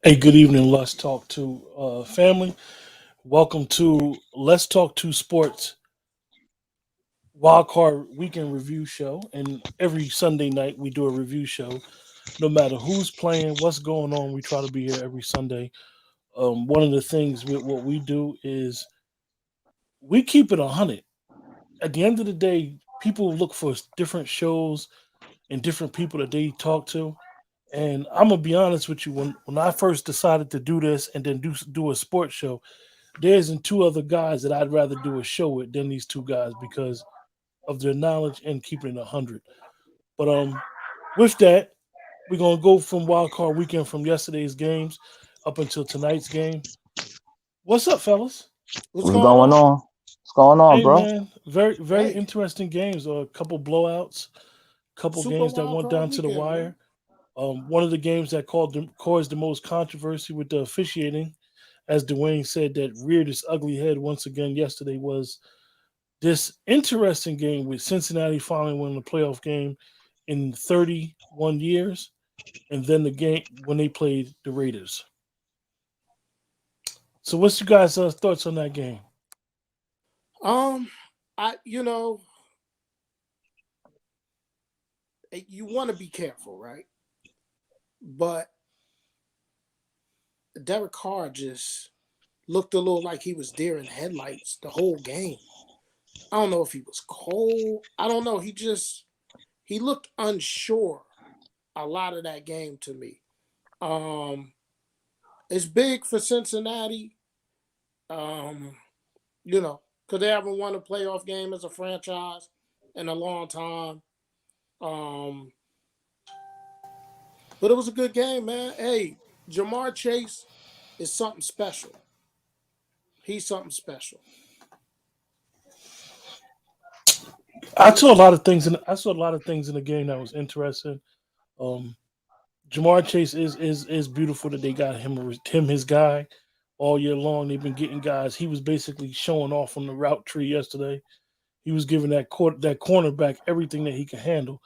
Hey, good evening, Let's Talk to family. Welcome to Let's Talk to Sports Wildcard Weekend Review Show. And every Sunday night we do a review show. No matter who's playing, what's going on, we try to be here every Sunday. One of the things with what we do is we keep it 100. At the end of the day, people look for different shows and different people that they talk to. And I'm gonna be honest with you. When I first decided to do this and then do a sports show, there isn't two other guys that I'd rather do a show with than these two guys because of their knowledge and keeping it 100. But with that, we're gonna go from wild card weekend from yesterday's games up until tonight's game. What's up, fellas? What's What's going going on? on? What's going on, Hey bro? man, very Hey, interesting games. A couple blowouts, couple Super games that Wild went Card down to the Weekend, wire. man. One of the games that caused the most controversy with the officiating, as Dwayne said, that reared its ugly head once again yesterday was this interesting game with Cincinnati finally winning the playoff game in 31 years, and then the game when they played the Raiders. So, what's you guys' thoughts on that game? Um, I you want to be careful, right? But Derek Carr just looked a little like he was deer in headlights the whole game. I don't know if he was cold. I don't know. He looked unsure a lot of that game to me. Um, it's big for Cincinnati. Um, because they haven't won a playoff game as a franchise in a long time. Um, but it was a good game, man. Hey, Jamar Chase is something special. He's something special. I saw a lot of things in the game that was interesting. Um, Jamar Chase is beautiful that they got him his guy all year long. They've been getting guys. He was basically showing off on the route tree yesterday. He was giving that cornerback everything that he could handle.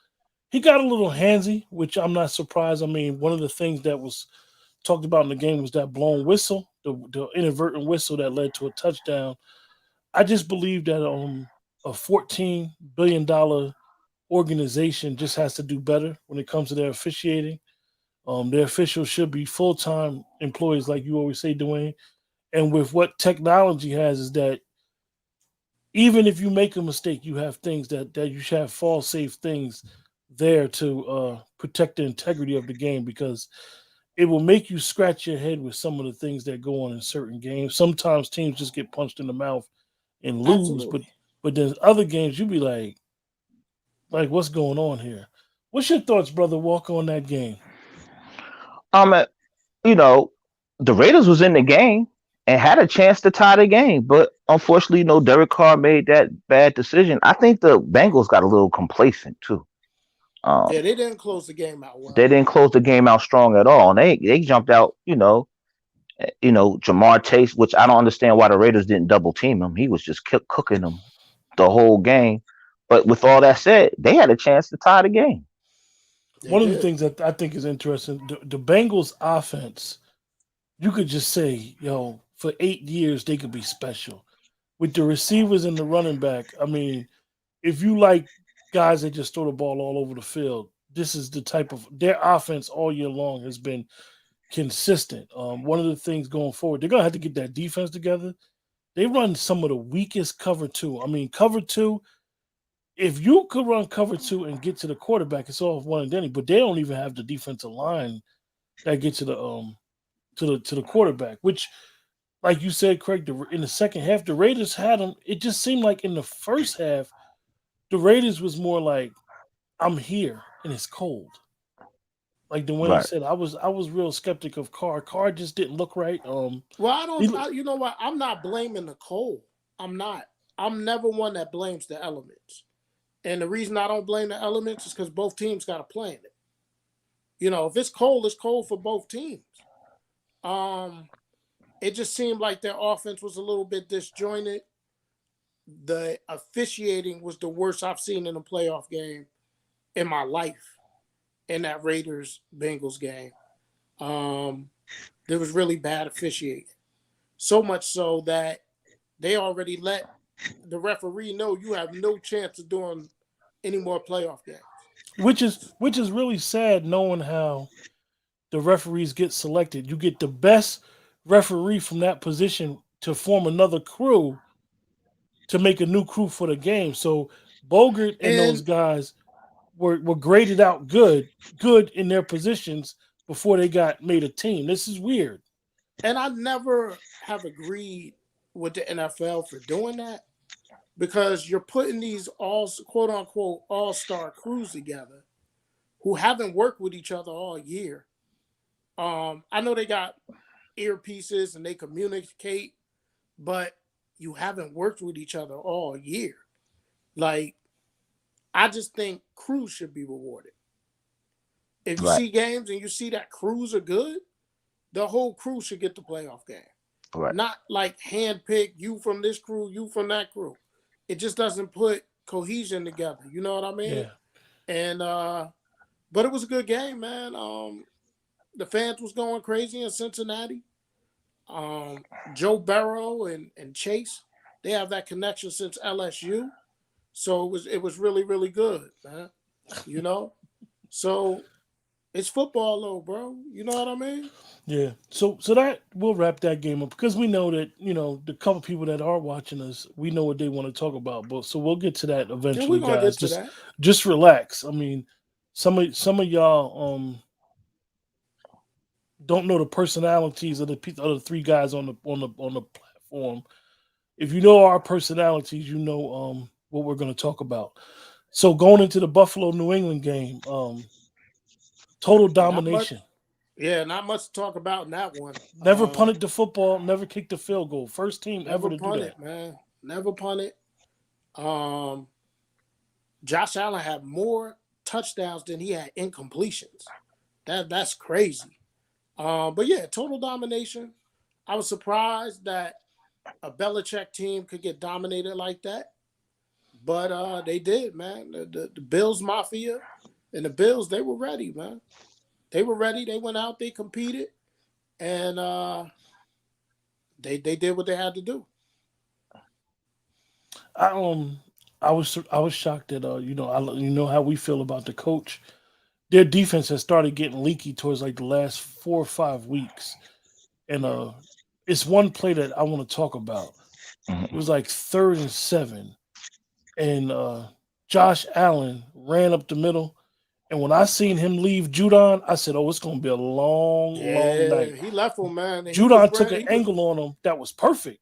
He got a little handsy, which I'm not surprised. I mean, one of the things that was talked about in the game was that blown whistle, the inadvertent whistle that led to a touchdown. I just believe that a $14 billion organization just has to do better when it comes to their officiating. Their officials should be full time employees, like you always say, Dwayne. And with what technology has, is that even if you make a mistake, you have things that you should have fall safe things there to protect the integrity of the game because it will make you scratch your head with some of the things that go on in certain games. Sometimes teams just get punched in the mouth and lose, but Absolutely. there's other games you be like what's going on here? What's your thoughts, brother? Walk on that game. Um, you know, the Raiders was in the game and had a chance to tie the game, but unfortunately, Derek Carr made that bad decision. I think the Bengals got a little complacent too. Um, Yeah, they didn't close the game out they well. didn't close the game out strong at all. And they jumped out. Jamar Chase, which I don't understand why the Raiders didn't double team him. He was just cooking them the whole game. But with all that said, they had a chance to tie the game. They One of the did. things that I think is interesting, the Bengals offense, you could just say, yo, for 8 years they could be special. With the receivers and the running back, I mean, if you like guys that just throw the ball all over the field, this is the type of their offense all year long has been consistent. One of the things going forward, they're gonna have to get that defense together. They run some of the weakest cover two. I mean, cover two. If you could run cover two and get to the quarterback, it's all one and done. But they don't even have the defensive line that get to the quarterback. Which, like you said, Craig, in the second half, the Raiders had them. It just seemed like in the first half, the Raiders was more like, "I'm here and it's cold." Like Dwayne Right. said, I was real skeptic of Carr. Carr just didn't look right. Well, I He, don't. You know what? I'm not blaming the cold. I'm not. I'm never one that blames the elements. And the reason I don't blame the elements is because both teams got to play in it. If it's cold for both teams. Um, it just seemed like their offense was a little bit disjointed. The officiating was the worst I've seen in a playoff game in my life in that Raiders Bengals game. Um, There was really bad officiating. So much so that they already let the referee know you have no chance of doing any more playoff games. Which is really sad knowing how the referees get selected. You get the best referee from that position to form another crew to make a new crew for the game. So Bogart and those And guys were graded out good in their positions before they got made a team. This is weird. I never have agreed with the NFL for doing that because you're putting these all quote unquote all-star crews together who haven't worked with each other all year. I know they got earpieces and they communicate, but you haven't worked with each other all year. Like, I just think crews should be rewarded. If you Right, see games and you see that crews are good, the whole crew should get the playoff game. right, Not like handpick you from this crew, you from that crew. It just doesn't put cohesion together. You know what I mean? Yeah. And but it was a good game, man. The fans was going crazy in Cincinnati. Joe Burrow and Chase, they have that connection since LSU. So it was really, really good, man. You know? So it's football though, bro. You know what I mean? Yeah. So that we'll wrap that game up because we know that, the couple people that are watching us, we know what they want to talk about. But so we'll get to that Yeah, we're eventually, gonna guys. get to Just that. just relax. I mean, some of y'all don't know the personalities of the three guys on the platform. If you know our personalities, you know what we're going to talk about. So going into the Buffalo New England game, total Not much. domination. Yeah, not much to talk about in that one. Never punted the football, never kicked the field goal. First team ever Never to do punted, that. man. Never punted. Um, Josh Allen had more touchdowns than he had incompletions. That's crazy. But yeah, total domination. I was surprised that a Belichick team could get dominated like that, but they did, man. The Bills Mafia and the Bills, they were ready, man. They were ready. They went out, they competed, and they did what they had to do. I I was shocked that you know how we feel about the coach. Their defense has started getting leaky towards like the last 4 or 5 weeks, and it's one play that I want to talk about. It mhm. was like 3rd and 7, and Josh Allen ran up the middle. And when I seen him leave Judon, I said, "Oh, it's gonna be a long, long Yeah, night." he left him, man, and Judon took an angle on him that was perfect.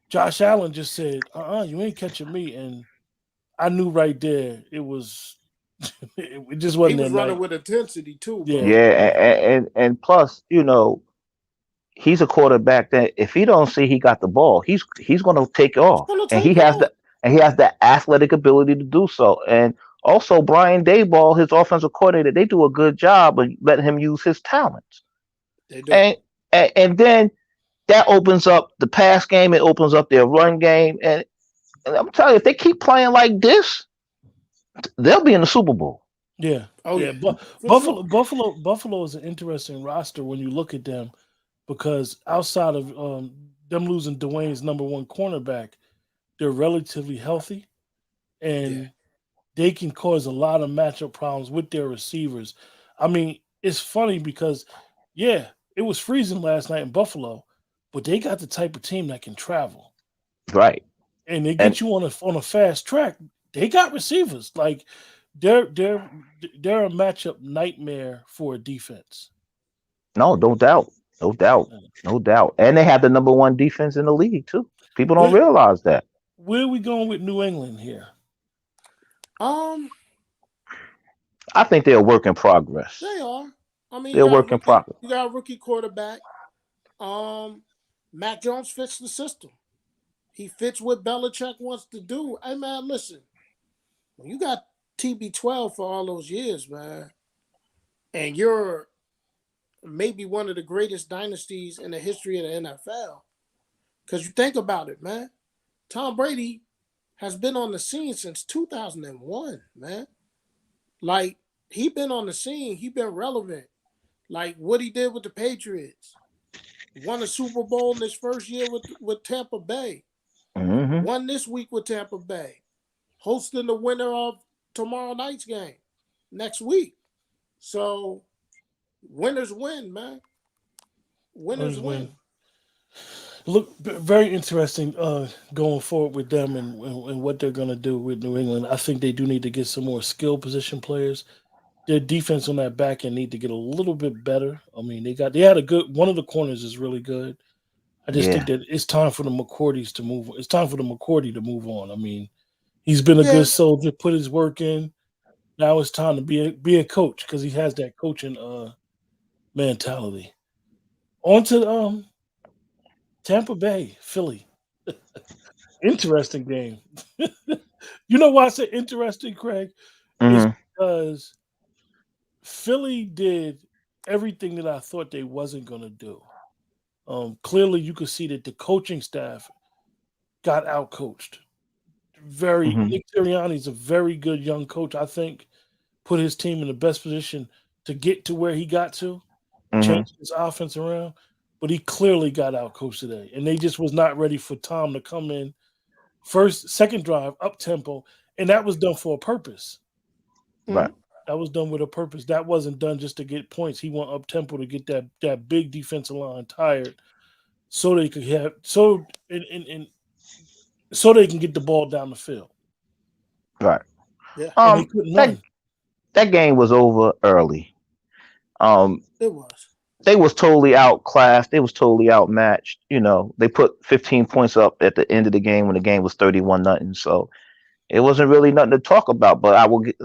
Josh Allen just said, you ain't catching me," and I knew right there it was. It just he wasn't that was running night. with intensity too, Yeah, bro. Yeah, and plus, he's a quarterback that if he don't see he got the ball, he's going to take He's off, gonna and take off. he has the athletic ability to do so. And also, Brian Dayball, his offensive coordinator, they do a good job of letting him use his talents. They do. And and then that opens up the pass game. It opens up their run game, and I'm telling you, if they keep playing like this, they'll be in the Super Bowl. yeah, Oh yeah. yeah, But for Buffalo, sure. Buffalo, Buffalo is an interesting roster when you look at them because outside of them losing Dwayne's number one cornerback, they're relatively healthy Yeah. and they can cause a lot of matchup problems with their receivers. I mean, it's funny because, yeah, it was freezing last night in Buffalo, but they got the type of team that can travel Right. and they And get you on a fast track. They got receivers like they're they're a matchup nightmare for a defense. no, no doubt. No doubt. No doubt. And they have the number one defense in the league too. People don't Where realize that. where are we going with New England here? Um, I think they're a work in progress. they are. I mean, They're a work in progress. you got a rookie quarterback. Um, Mac Jones fits the system. He fits what Belichick wants to do. Hey man, listen, when you got TB12 for all those years, man, and you're maybe one of the greatest dynasties in the history of the NFL. Because you think about it, man. Tom Brady has been on the scene since 2001, man. Like, he been on the scene. He been relevant. Like, what he did with the Patriots. Won a Super Bowl in his first year with Tampa Bay. Mm-hmm. Won this week with Tampa Bay. Hosting the winner of tomorrow night's game next week. So winners win, man. Winners win. Look, very interesting going forward with them and what they're going to do with New England. I think they do need to get some more skill position players. Their defense on that back end need to get a little bit better. I mean, they had a good one of the corners is really good. I just think Yeah. that it's time for the McCourties to move. It's time for the McCourty to move on. I mean, he's been a Yeah. good soldier, put his work in. Now it's time to be a coach because he has that coaching mentality. On to Tampa Bay, Philly. Interesting game. You know why I say interesting, Craig? Is Mm-hmm. because Philly did everything that I thought they wasn't going to do. Clearly, you could see that the coaching staff got outcoached. Mm-hmm. Nick Sirianni's a very good young coach. I think put his team in the best position to get to where he got to, Mm-hmm. change his offense around. But he clearly got outcoached today, and they just was not ready for Tom to come in second drive up tempo, and that was done for a purpose. Right. That was done with a purpose. That wasn't done just to get points. He went up tempo to get that big defensive line tired, so they could have and so they can get the ball down the field. Right. Yeah, And they couldn't That run. that game was over early. Um, it was. they was totally outclassed. They was totally outmatched. They put 15 points up at the end of the game when the game was 31-0. So it wasn't really nothing to talk about. But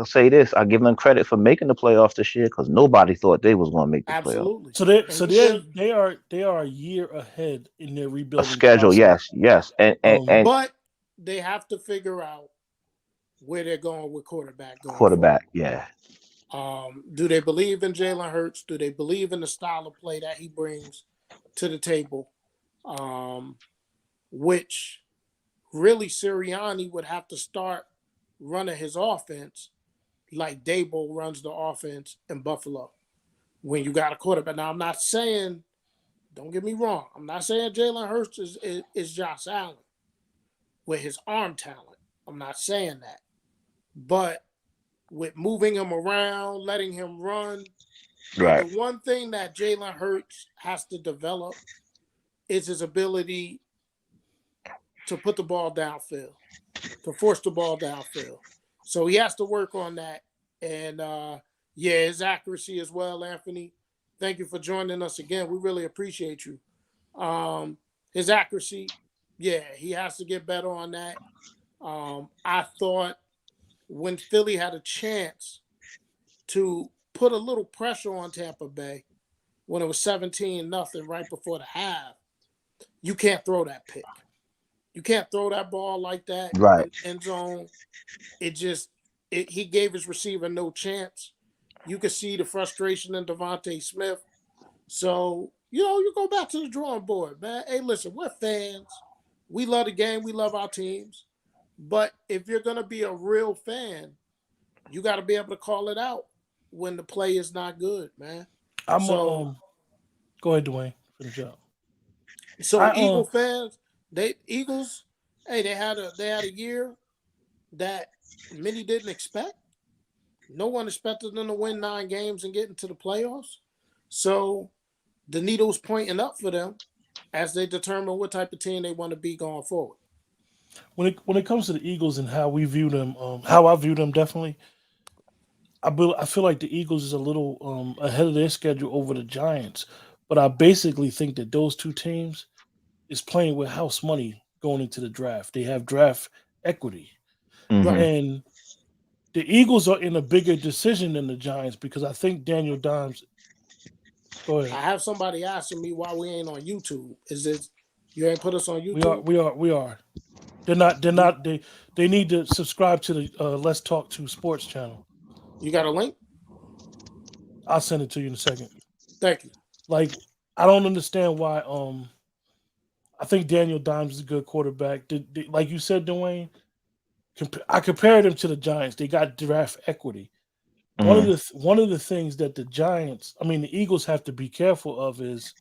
say this: I give them credit for making the playoffs this year because nobody thought they was going to make the playoffs. Absolutely. So they And so you they should, they are a year ahead in their A rebuilding schedule, process. yes, and but they have to figure out where they're going with quarterback going quarterback, forward. yeah, Do they believe in Jalen Hurts? Do they believe in the style of play that he brings to the table? Which really Sirianni would have to start running his offense like Dable runs the offense in Buffalo when you got a quarterback. Now, I'm not saying, don't get me wrong, I'm not saying Jalen Hurts is Josh Allen with his arm talent. I'm not saying that. But with moving him around, letting him run, and right, the one thing that Jalen Hurts has to develop is his ability to put the ball downfield, to force the ball downfield. So he has to work on that. And his accuracy as well, Anthony. Thank you for joining us again. We really appreciate you. His accuracy, he has to get better on that. I thought when Philly had a chance to put a little pressure on Tampa Bay when it was 17-0 right before the half, you can't throw that pick. You can't throw that ball like that right, in end zone. He gave his receiver no chance. You could see the frustration in Devontae Smith. So, you go back to the drawing board, man. Hey, listen, we're fans. We love the game. We love our teams. But if you're going to be a real fan, you got to be able to call it out when the play is not good, man. I'm So, go ahead, Dwayne. Finish up. so I Eagle fans, Eagles, hey, they had a year that many didn't expect. No one expected them to win 9 games and get into the playoffs. So the needle's pointing up for them as they determine what type of team they want to be going forward. when it comes to the Eagles and how we view them, how I view them definitely, I feel like the Eagles is a little ahead of their schedule over the Giants, but I basically think that those two teams is playing with house money going into the draft. They have draft equity, hmm Right. and the Eagles are in a bigger decision than the Giants because I think Daniel Dimes. Go I ahead. have somebody asking me why we ain't on YouTube. Is this you ain't put us on We are. YouTube? We are. We are. They're not. They're You, not. They need to subscribe to the Let's Talk to Sports channel. you got a link? I'll send it to you in a second. Thank you. Like I don't understand why. I think Daniel Dimes is a good quarterback. Like you said, Dwayne. I compared him to the Giants. They got draft equity. hmm One of the things that the Giants, I mean, the Eagles have to be careful of is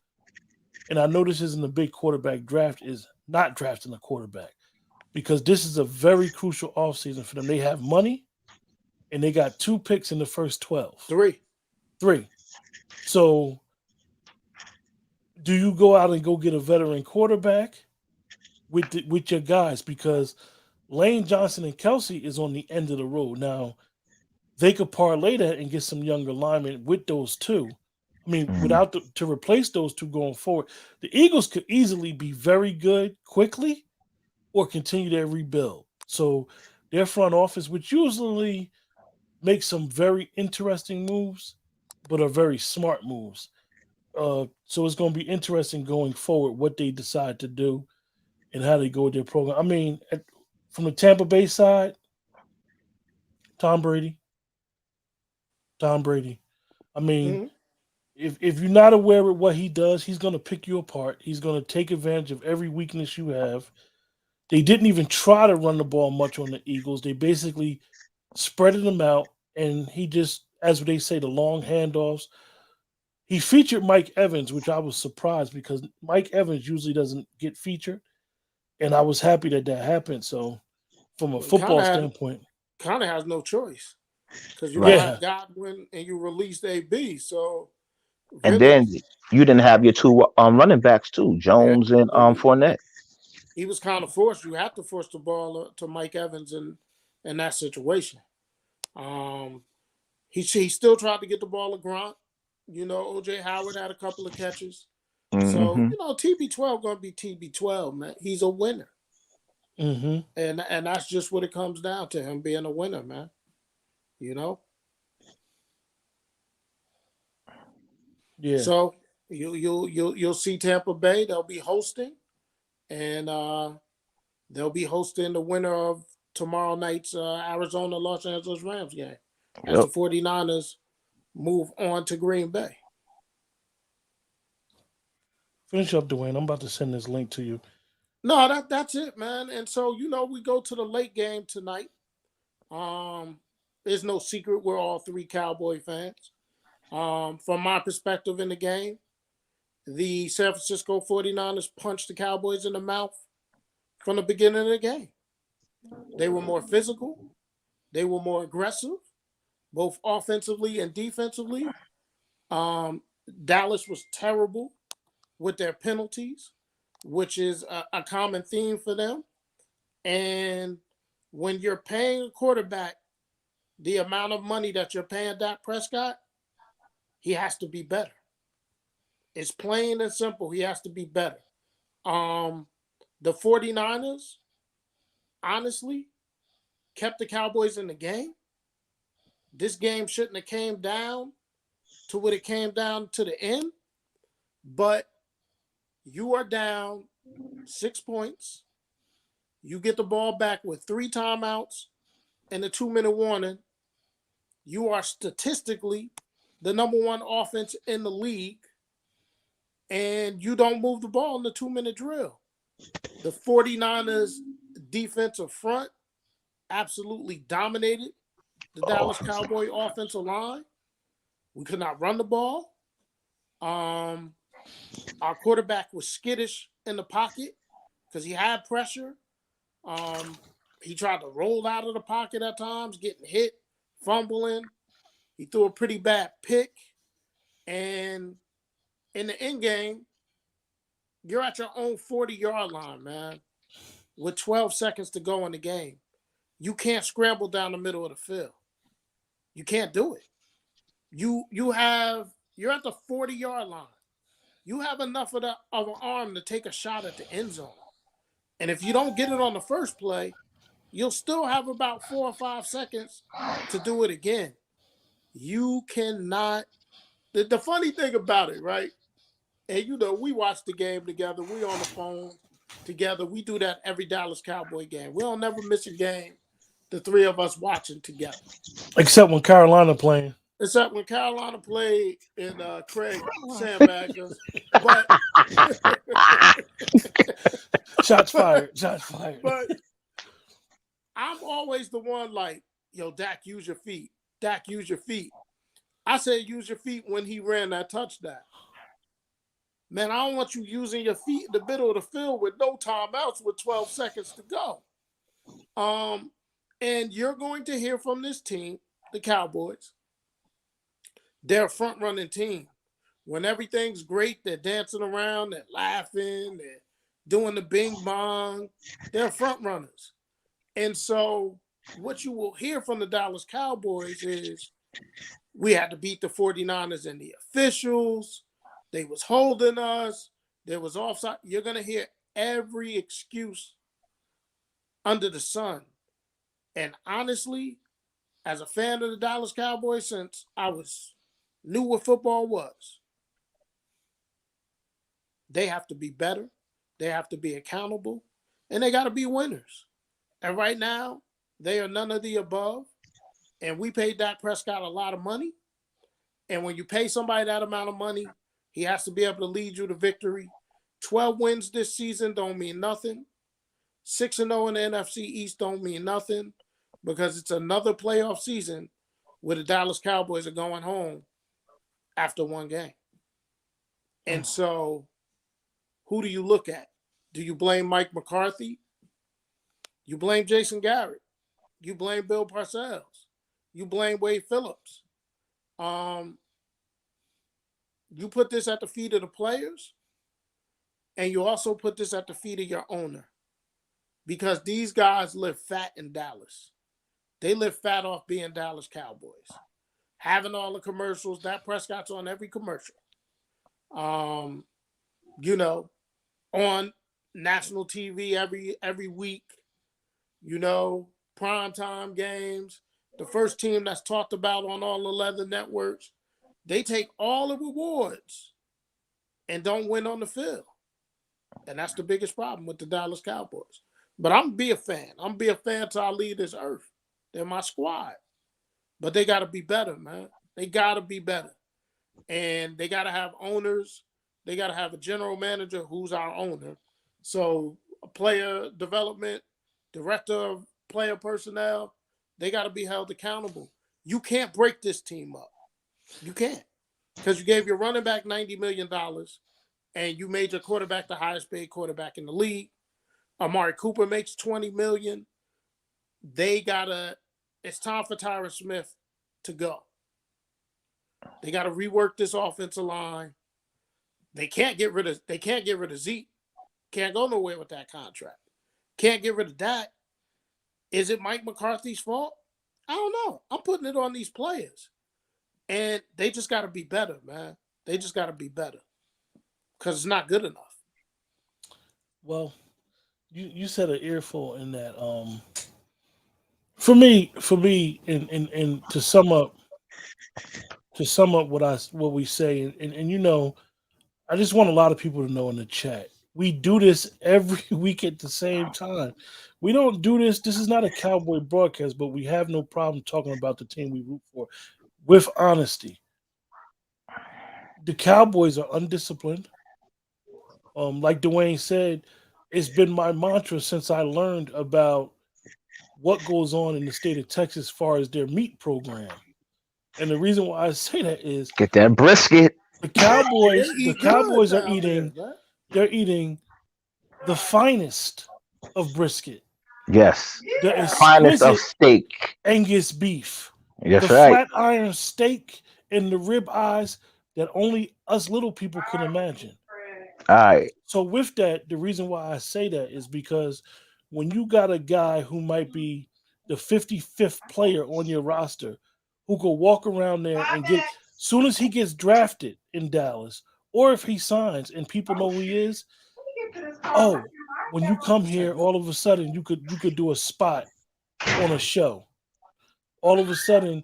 and I know this isn't a big quarterback draft, is not drafting a quarterback because this is a very crucial offseason for them. They have money and they got 2 picks in the first 12. 3. Three. So do you go out and go get a veteran quarterback with your guys? Because Lane Johnson and Kelsey is on the end of the road. Now, they could parlay that and get some younger linemen with those two. I mean, Mhm. to replace those two going forward, the Eagles could easily be very good quickly or continue their rebuild. So their front office, which usually makes some very interesting moves, but are very smart moves. So it's going to be interesting going forward what they decide to do and how they go with their program. I mean, from the Tampa Bay side, Tom Brady, Tom Brady. I mean, Mm-hmm. if you're not aware of what he does, he's going to pick you apart. He's going to take advantage of every weakness you have. They didn't even try to run the ball much on the Eagles. They basically spreaded them out, and he just, as they say, the long handoffs. He featured Mike Evans, which I was surprised because Mike Evans usually doesn't get featured, and I was happy that that happened. So, from a Well, he kind football of standpoint, has no choice because you Right. don't yeah, have Godwin and you released AB. So And really, then you didn't have your two running backs too, yeah. Jones and So Fournette. he was kind of forced. You have to force the ball to Mike Evans in that situation. Um, he still tried to get the ball to Gronk. You know, OJ Howard had a couple of catches. So, Hmm. you know, TB12 gonna be TB12, man. He's a winner. hmm And that's just what it comes down to, him being a winner, man. You know? yeah. So you'll see Tampa Bay, they'll be hosting, and they'll be hosting the winner of tomorrow night's Arizona Los Angeles Rams game as the Yep. 49ers move on to Green Bay. Finish up, Dwayne. I'm about to send this link to you. No, that's it, man. And so, you know, we go to the late game tonight. There's no secret we're all three Cowboy fans. From my perspective in the game, the San Francisco 49ers punched the Cowboys in the mouth from the beginning of the game. They were more physical, they were more aggressive, both offensively and defensively. Um, Dallas was terrible with their penalties, which is a common theme for them. And when you're paying a quarterback the amount of money that you're paying Dak Prescott, he has to be better. It's plain and simple. He has to be better. Um, the 49ers, honestly, kept the Cowboys in the game. This game shouldn't have came down to what it came down to the end, but you are down 6 points. You get the ball back with 3 timeouts and a 2-minute warning. You are statistically the number one offense in the league, and you don't move the ball in the 2-minute drill. The 49ers defensive front absolutely dominated the Dallas Offensive. Cowboy offensive line. We could not run the ball. Um, our quarterback was skittish in the pocket because he had pressure. He tried to roll out of the pocket at times, getting hit, fumbling. He threw a pretty bad pick. And in the end game, you're at your own 40-yard line, man, with 12 seconds to go in the game. You can't scramble down the middle of the field. You can't do it. You're at the 40-yard line. You have enough of an arm to take a shot at the end zone. And if you don't get it on the first play, you'll still have about 4 or 5 seconds to do it again. You cannot. The funny thing about it, right? And you know, we watch the game together. We on the phone together. We do that every Dallas Cowboy game. We don't never miss a game. The three of us watching together. Except when Carolina playing. Except when Carolina played and Craig sandbagged us. But Shots fired. Shots fired. but I'm always the one like, yo, Dak, use your feet. Dak, use your feet. I said use your feet when he ran that touchdown. Man, I don't want you using your feet in the middle of the field with no timeouts with 12 seconds to go. And you're going to hear from this team, the Cowboys. They're a front-running team. When everything's great, they're dancing around, they're laughing, they're doing the bing bong. They're front runners. And so what you will hear from the Dallas Cowboys is we had to beat the 49ers and the officials. They was holding us. There was offside. You're going to hear every excuse under the sun. And honestly, as a fan of the Dallas Cowboys since I knew what football was, they have to be better. They have to be accountable. And they got to be winners. And right now, they are none of the above. And we paid Dak Prescott a lot of money. And when you pay somebody that amount of money, he has to be able to lead you to victory. 12 wins this season don't mean nothing. 6-0 in the NFC East don't mean nothing because it's another playoff season where the Dallas Cowboys are going home after one game. And so who do you look at? Do you blame Mike McCarthy? You blame Jason Garrett. You blame Bill Parcells. You blame Wade Phillips. You put this at the feet of the players, and you also put this at the feet of your owner because these guys live fat in Dallas. They live fat off being Dallas Cowboys. Having all the commercials, Dak Prescott's on every commercial. You know, on national TV every week, you know, primetime games, the first team that's talked about on all 11 networks, they take all the rewards and don't win on the field. And that's the biggest problem with the Dallas Cowboys. But I'm going to be a fan. I'm going to be a fan till I leave this earth. They're my squad. But they got to be better, man. They got to be better. And they got to have owners. They got to have a general manager who's our owner. So a player development, director of player personnel, they got to be held accountable. You can't break this team up. You can't. Because you gave your running back $90 million and you made your quarterback the highest paid quarterback in the league. Amari Cooper makes $20 million. It's time for Tyron Smith to go. They got to rework this offensive line. They can't get rid of Zeke. Can't go nowhere with that contract. Can't get rid of Dak. Is it Mike McCarthy's fault? I don't know. I'm putting it on these players. And they just got to be better, man. They just got to be better. Because it's not good enough. Well, you said an earful in that. For me, and to sum up what we say, and you know, I just want a lot of people to know in the chat. We do this every week at the same time. We don't do this. This is not a Cowboy broadcast, but we have no problem talking about the team we root for with honesty. The Cowboys are undisciplined. Like Dwayne said, it's been my mantra since I learned about what goes on in the state of Texas as far as their meat program. And the reason why I say that is Get that brisket. the Cowboys are eating. They're eating the finest of brisket. Yes. The Finest of exquisite steak. Angus beef. That's The right. flat iron steak and the rib eyes that only us little people can imagine. All right. So with that, the reason why I say that is because when you got a guy who might be the 55th player on your roster who could walk around there and get, soon as he gets drafted in Dallas, or if he signs and people know who he is, oh, when you come here, all of a sudden you could do a spot on a show. All of a sudden,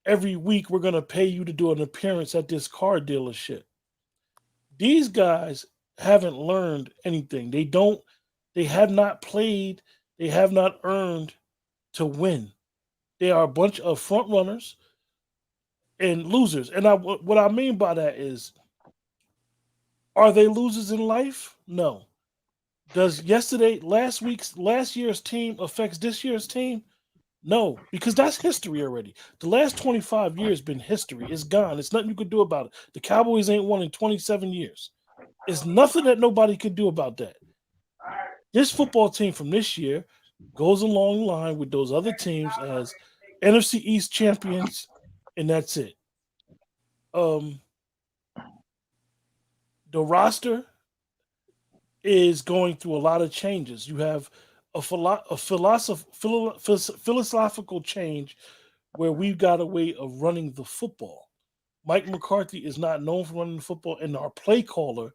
every week we're gonna pay you to do an appearance at this car dealership. These guys haven't learned anything. They have not played, they have not earned to win. They are a bunch of front runners and losers. And what I mean by that is, are they losers in life? No. Does last year's team affects this year's team? No, because that's history already. The last 25 years been history. It's gone. It's nothing you could do about it. The Cowboys ain't won in 27 years. It's nothing that nobody could do about that. This football team from this year goes along the line with those other teams as NFC East champions, and that's it. Um, the roster is going through a lot of changes. You have philosophical change where we've got a way of running the football. Mike McCarthy is not known for running the football, and our play caller,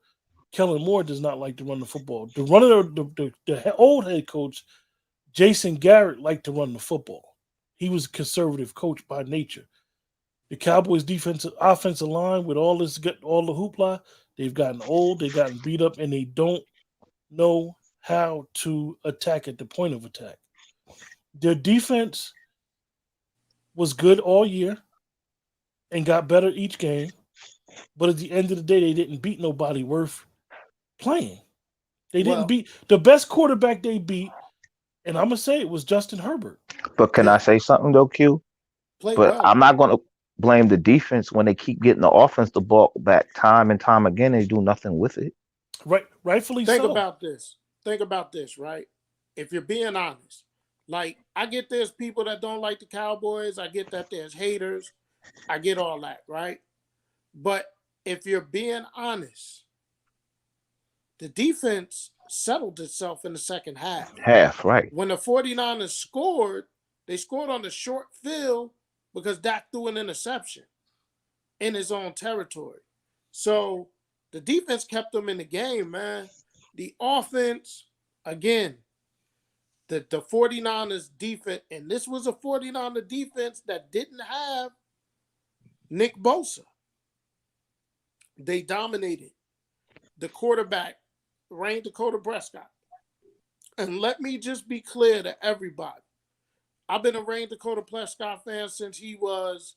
Kellen Moore, does not like to run the football. The old head coach, Jason Garrett, liked to run the football. He was a conservative coach by nature. The Cowboys' offensive line, with all the hoopla, they've gotten old, they've gotten beat up, and they don't know how to attack at the point of attack. Their defense was good all year and got better each game, but at the end of the day, they didn't beat nobody worth playing. They didn't beat the best quarterback they beat, and I'm gonna say it was Justin Herbert. But can I say something though, Q? I'm not gonna blame the defense when they keep getting the offense the ball back time and time again. They do nothing with it. Rightfully so. Think about this, right? If you're being honest, like I get there's people that don't like the Cowboys. I get that there's haters. I get all that, right? But if you're being honest, the defense settled itself in the second half. Right. When the 49ers scored, they scored on the short field because Dak threw an interception in his own territory. So the defense kept them in the game, man. The offense, again, the 49ers defense, and this was a 49er defense that didn't have Nick Bosa. They dominated the quarterback, Rain Dakota Prescott. And let me just be clear to everybody. I've been a Rain Dakota Prescott fan since he was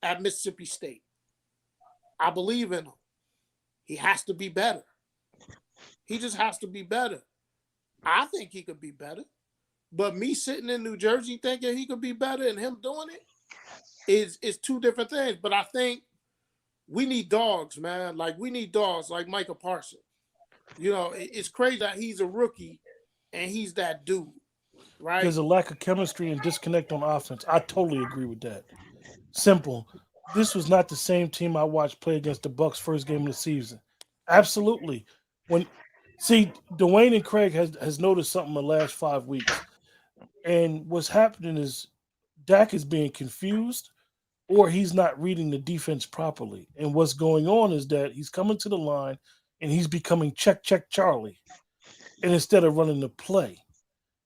at Mississippi State. I believe in him. He has to be better. He just has to be better. I think he could be better. But me sitting in New Jersey thinking he could be better and him doing it is two different things. But I think we need dogs, man. Like, we need dogs like Micah Parsons. You know, it's crazy that he's a rookie and he's that dude, right? There's a lack of chemistry and disconnect on offense. I totally agree with that. Simple. This was not the same team I watched play against the Bucs first game of the season. Absolutely. Dwayne and Craig has noticed something in the last 5 weeks. And what's happening is Dak is being confused or he's not reading the defense properly. And what's going on is that he's coming to the line and he's becoming check Charlie. And instead of running the play.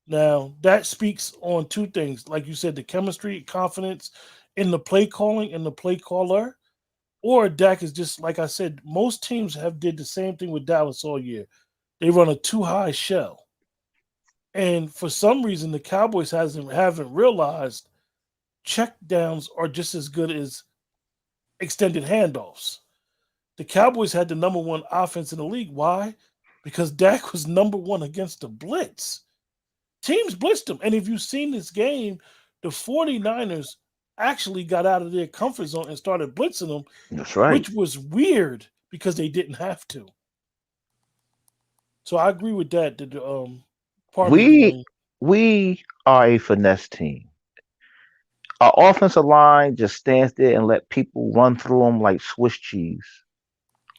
Now, that speaks on two things. Like you said, the chemistry, confidence in the play calling and the play caller. Or Dak is just, like I said, most teams have did the same thing with Dallas all year. They run a too high shell. And for some reason, the Cowboys haven't realized check downs are just as good as extended handoffs. The Cowboys had the number one offense in the league. Why? Because Dak was number one against the blitz. Teams blitzed him. And if you've seen this game, the 49ers actually got out of their comfort zone and started blitzing them. That's right. Which was weird because they didn't have to. So I agree with that. We are a finesse team. Our offensive line just stands there and let people run through them like Swiss cheese.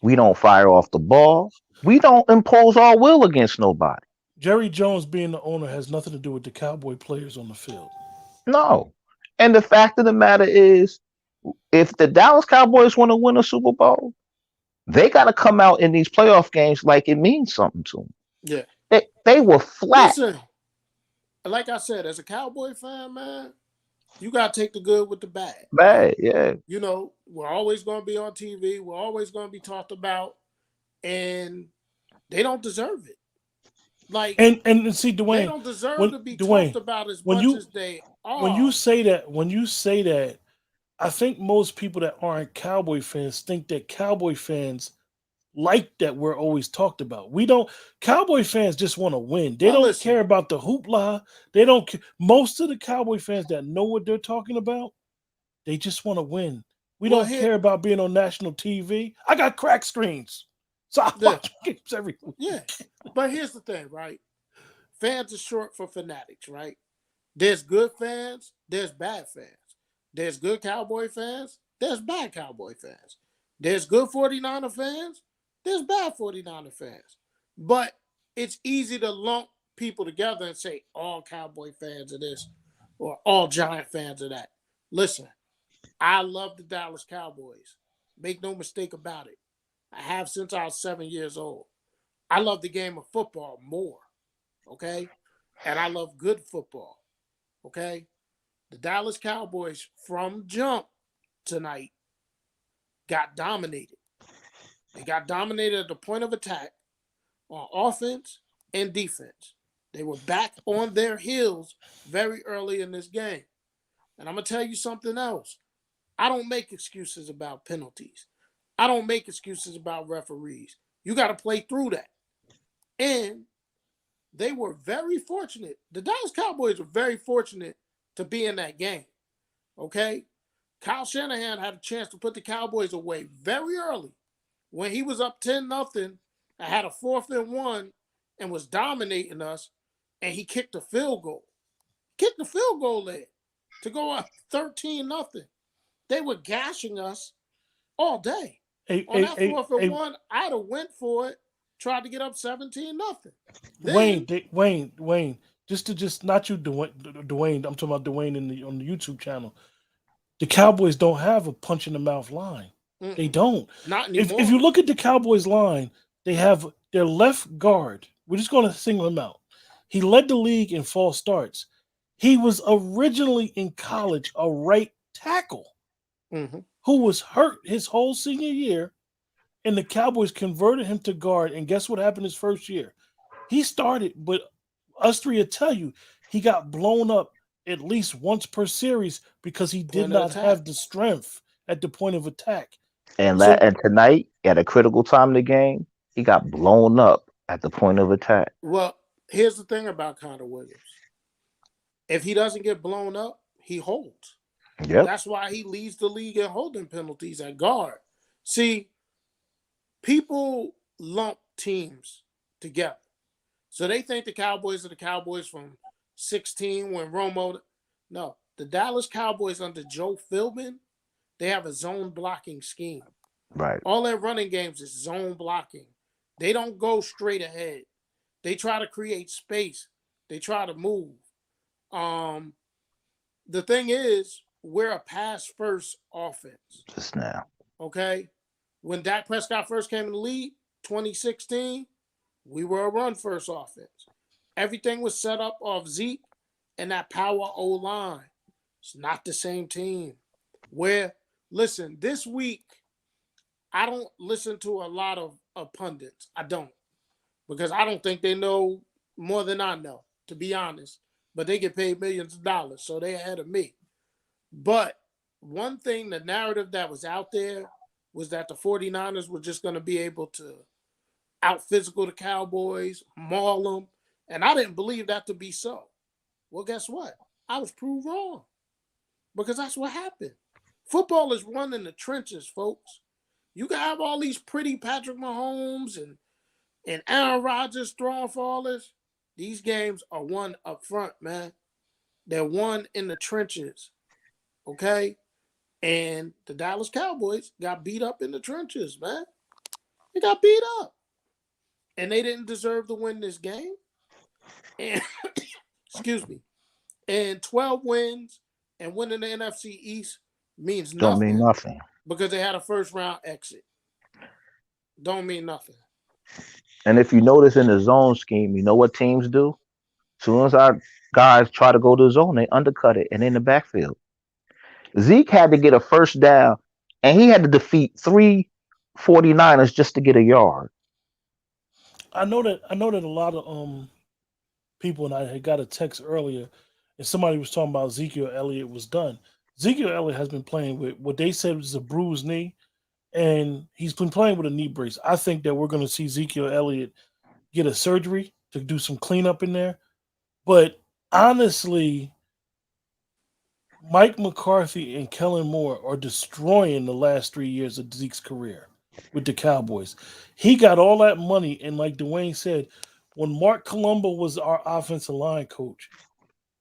We don't fire off the ball. We don't impose our will against nobody. Jerry Jones being the owner has nothing to do with the Cowboy players on the field. No. And the fact of the matter is, if the Dallas Cowboys want to win a Super Bowl, they got to come out in these playoff games like it means something to them. Yeah. They were flat. Listen, like I said, as a Cowboy fan, man, you got to take the good with the bad. Bad, yeah. You know, we're always going to be on TV. We're always going to be talked about. And they don't deserve it. Like, and see, Dwayne, they don't deserve to be talked about as much as they are. When you say that, I think most people that aren't Cowboy fans think that Cowboy fans like that we're always talked about. We don't. Cowboy fans just want to win. They don't care about the hoopla. They don't. Most of the Cowboy fans that know what they're talking about, they just want to win. We don't care about being on national TV. I got crack screens. So I Yeah, watch games every week. yeah. But here's the thing, right? Fans are short for fanatics, right? There's good fans, there's bad fans. There's good Cowboy fans, there's bad Cowboy fans. There's good 49er fans, there's bad 49er fans. But it's easy to lump people together and say all Cowboy fans are this or all Giant fans are that. Listen, I love the Dallas Cowboys. Make no mistake about it. I have since I was 7 years old. I love the game of football more, okay? And I love good football, okay? The Dallas Cowboys from jump tonight got dominated. They got dominated at the point of attack on offense and defense. They were back on their heels very early in this game. And I'm going to tell you something else. I don't make excuses about penalties. I don't make excuses about referees. You got to play through that. And they were very fortunate. The Dallas Cowboys were very fortunate to be in that game. Okay? Kyle Shanahan had a chance to put the Cowboys away very early when he was up 10-0 and had a 4th-and-1 and was dominating us, and he kicked a field goal. Kicked the field goal there to go up 13-0. They were gashing us all day. On that 4th-and-1, I'd have went for it, tried to get up 17-0. Wayne, just not you, Dwayne. I'm talking about Dwayne on the YouTube channel. The Cowboys don't have a punch in the mouth line. They don't. Not anymore. If you look at the Cowboys line, they have their left guard. We're just going to single him out. He led the league in false starts. He was originally in college a right tackle who was hurt his whole senior year, and the Cowboys converted him to guard. And guess what happened his first year? He started, but us three will tell you he got blown up at least once per series because he did not have the strength at the point of attack. And and tonight, at a critical time in the game, he got blown up at the point of attack. Well, here's the thing about Connor Williams. If he doesn't get blown up, he holds. Yep. That's why he leads the league in holding penalties at guard. See, people lump teams together. So they think the Cowboys are the Cowboys from 16 when Romo. No, the Dallas Cowboys under Joe Philbin, they have a zone blocking scheme. Right. All their running games is zone blocking. They don't go straight ahead. They try to create space. They try to move. The thing is, we're a pass-first offense. Just now. Okay? When Dak Prescott first came in the league, 2016, we were a run-first offense. Everything was set up off Zeke and that power O-line. It's not the same team. Listen, this week, I don't listen to a lot of pundits. I don't. Because I don't think they know more than I know, to be honest. But they get paid millions of dollars, so they're ahead of me. But one thing, the narrative that was out there was that the 49ers were just going to be able to out-physical the Cowboys, maul them, and I didn't believe that to be so. Well, guess what? I was proved wrong because that's what happened. Football is won in the trenches, folks. You can have all these pretty Patrick Mahomes and Aaron Rodgers throwing for all this. These games are won up front, man. They're won in the trenches, okay? And the Dallas Cowboys got beat up in the trenches, man. They got beat up. And they didn't deserve to win this game. And, excuse me. And 12 wins and winning the NFC East means nothing. Don't mean nothing. Because they had a first-round exit. Don't mean nothing. And if you notice in the zone scheme, you know what teams do? As soon as our guys try to go to the zone, they undercut it and in the backfield. Zeke had to get a first down, and he had to defeat 49ers just to get a yard. I know that a lot of people, and I had got a text earlier, and somebody was talking about Ezekiel Elliott was done. Ezekiel Elliott has been playing with what they said was a bruised knee, and he's been playing with a knee brace. I think that we're going to see Ezekiel Elliott get a surgery to do some cleanup in there. But honestly, Mike McCarthy and Kellen Moore are destroying the last 3 years of Zeke's career. with the Cowboys. He got all that money, and like Dwayne said, when Mark Colombo was our offensive line coach,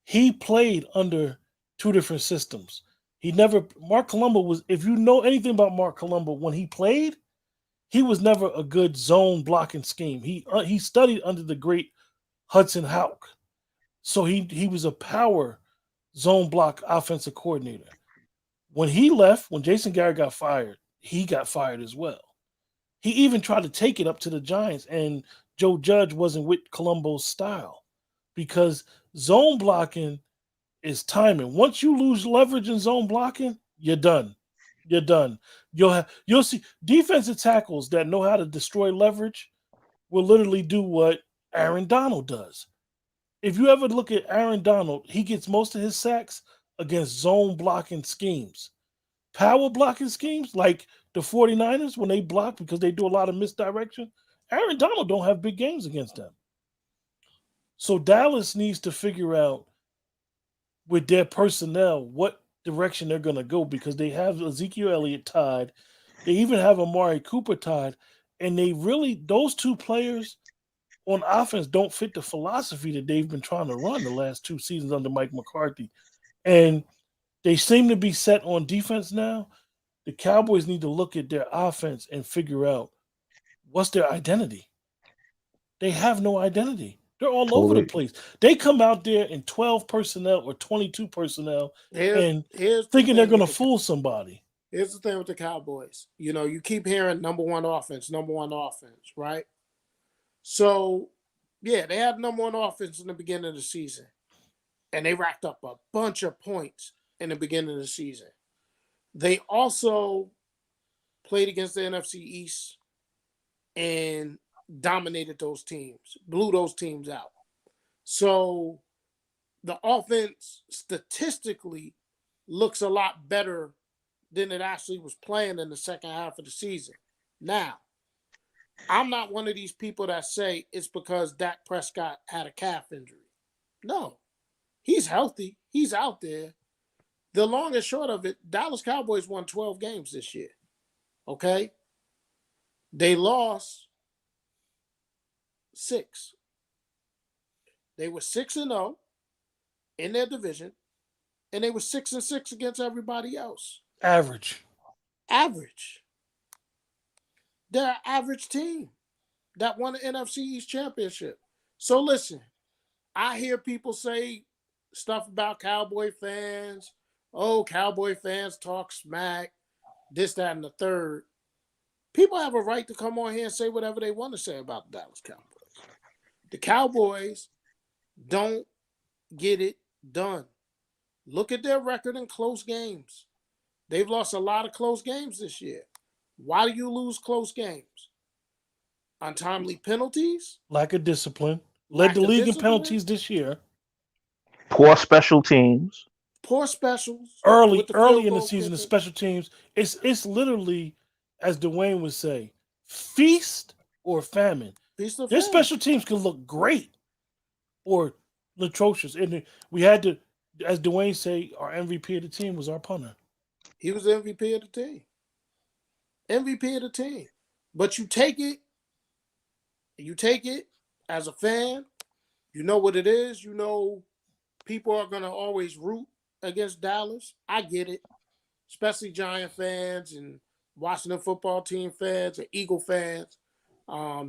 he played under two different systems. He never Mark Colombo was. If you know anything about Mark Colombo, when he played, he was never a good zone blocking scheme. He studied under the great Hudson Houck, so he was a power zone block offensive coordinator. When he left, when Jason Garrett got fired, he got fired as well. He even tried to take it up to the Giants, and Joe Judge wasn't with Colombo's style because zone blocking is timing. Once you lose leverage in zone blocking, you're done. You're done. You'll see defensive tackles that know how to destroy leverage will literally do what Aaron Donald does. If you ever look at Aaron Donald, he gets most of his sacks against zone blocking schemes. Power blocking schemes like the 49ers when they block because they do a lot of misdirection. Aaron Donald don't have big games against them. So Dallas needs to figure out with their personnel what direction they're going to go because they have Ezekiel Elliott tied. They even have Amari Cooper tied. And they really, those two players on offense don't fit the philosophy that they've been trying to run the last two seasons under Mike McCarthy. And they seem to be set on defense now. The Cowboys need to look at their offense and figure out what's their identity. They have no identity. They're all over the Totally. place. They come out there in 12 personnel or 22 personnel and Here's the thinking they're thing going to with the fool somebody. here's the thing with the Cowboys. You know, you keep hearing number one offense, right? So, yeah, they had number one offense in the beginning of the season, and they racked up a bunch of points in the beginning of the season. They also played against the NFC East and dominated those teams, blew those teams out. So the offense statistically looks a lot better than it actually was playing in the second half of the season. Now, I'm not one of these people that say it's because Dak Prescott had a calf injury. No, he's healthy. He's out there. The long and short of it, Dallas Cowboys won 12 games this year. Okay? They lost 6. They were 6-0 in their division, and they were 6-6 against everybody else. Average. Average. They're an average team that won the NFC East Championship. So listen, I hear people say stuff about Cowboy fans. Oh, Cowboy fans talk smack, this, that, and the third. People have a right to come on here and say whatever they want to say about the Dallas Cowboys. The Cowboys don't get it done. Look at their record in close games. They've lost a lot of close games this year. Why do you lose close games? Untimely penalties? Lack of discipline. Led the league in penalties this year. Poor special teams. Poor specials. Early in the season, the special teams. It's literally, as Dwayne would say, feast or famine. Feast or Their famine. special teams can look great or atrocious. And we had to, as Dwayne say, our MVP of the team was our punter. He was the MVP of the team. MVP of the team. But you take it as a fan, you know what it is. You know people are going to always root against Dallas. I get it, especially Giant fans and Washington football team fans and Eagle fans.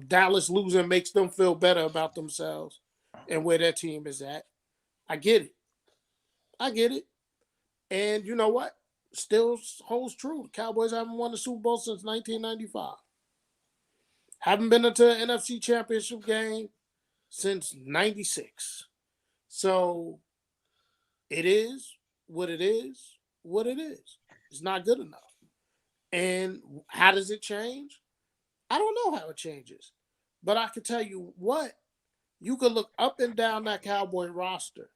Dallas losing makes them feel better about themselves and where their team is at. I get it. And you know what? Still holds true. The Cowboys haven't won the Super Bowl since 1995. Haven't been into an NFC Championship game since 96. So it is what it is, what it is. It's not good enough. And how does it change? I don't know how it changes. But I can tell you what, you could look up and down that Cowboy roster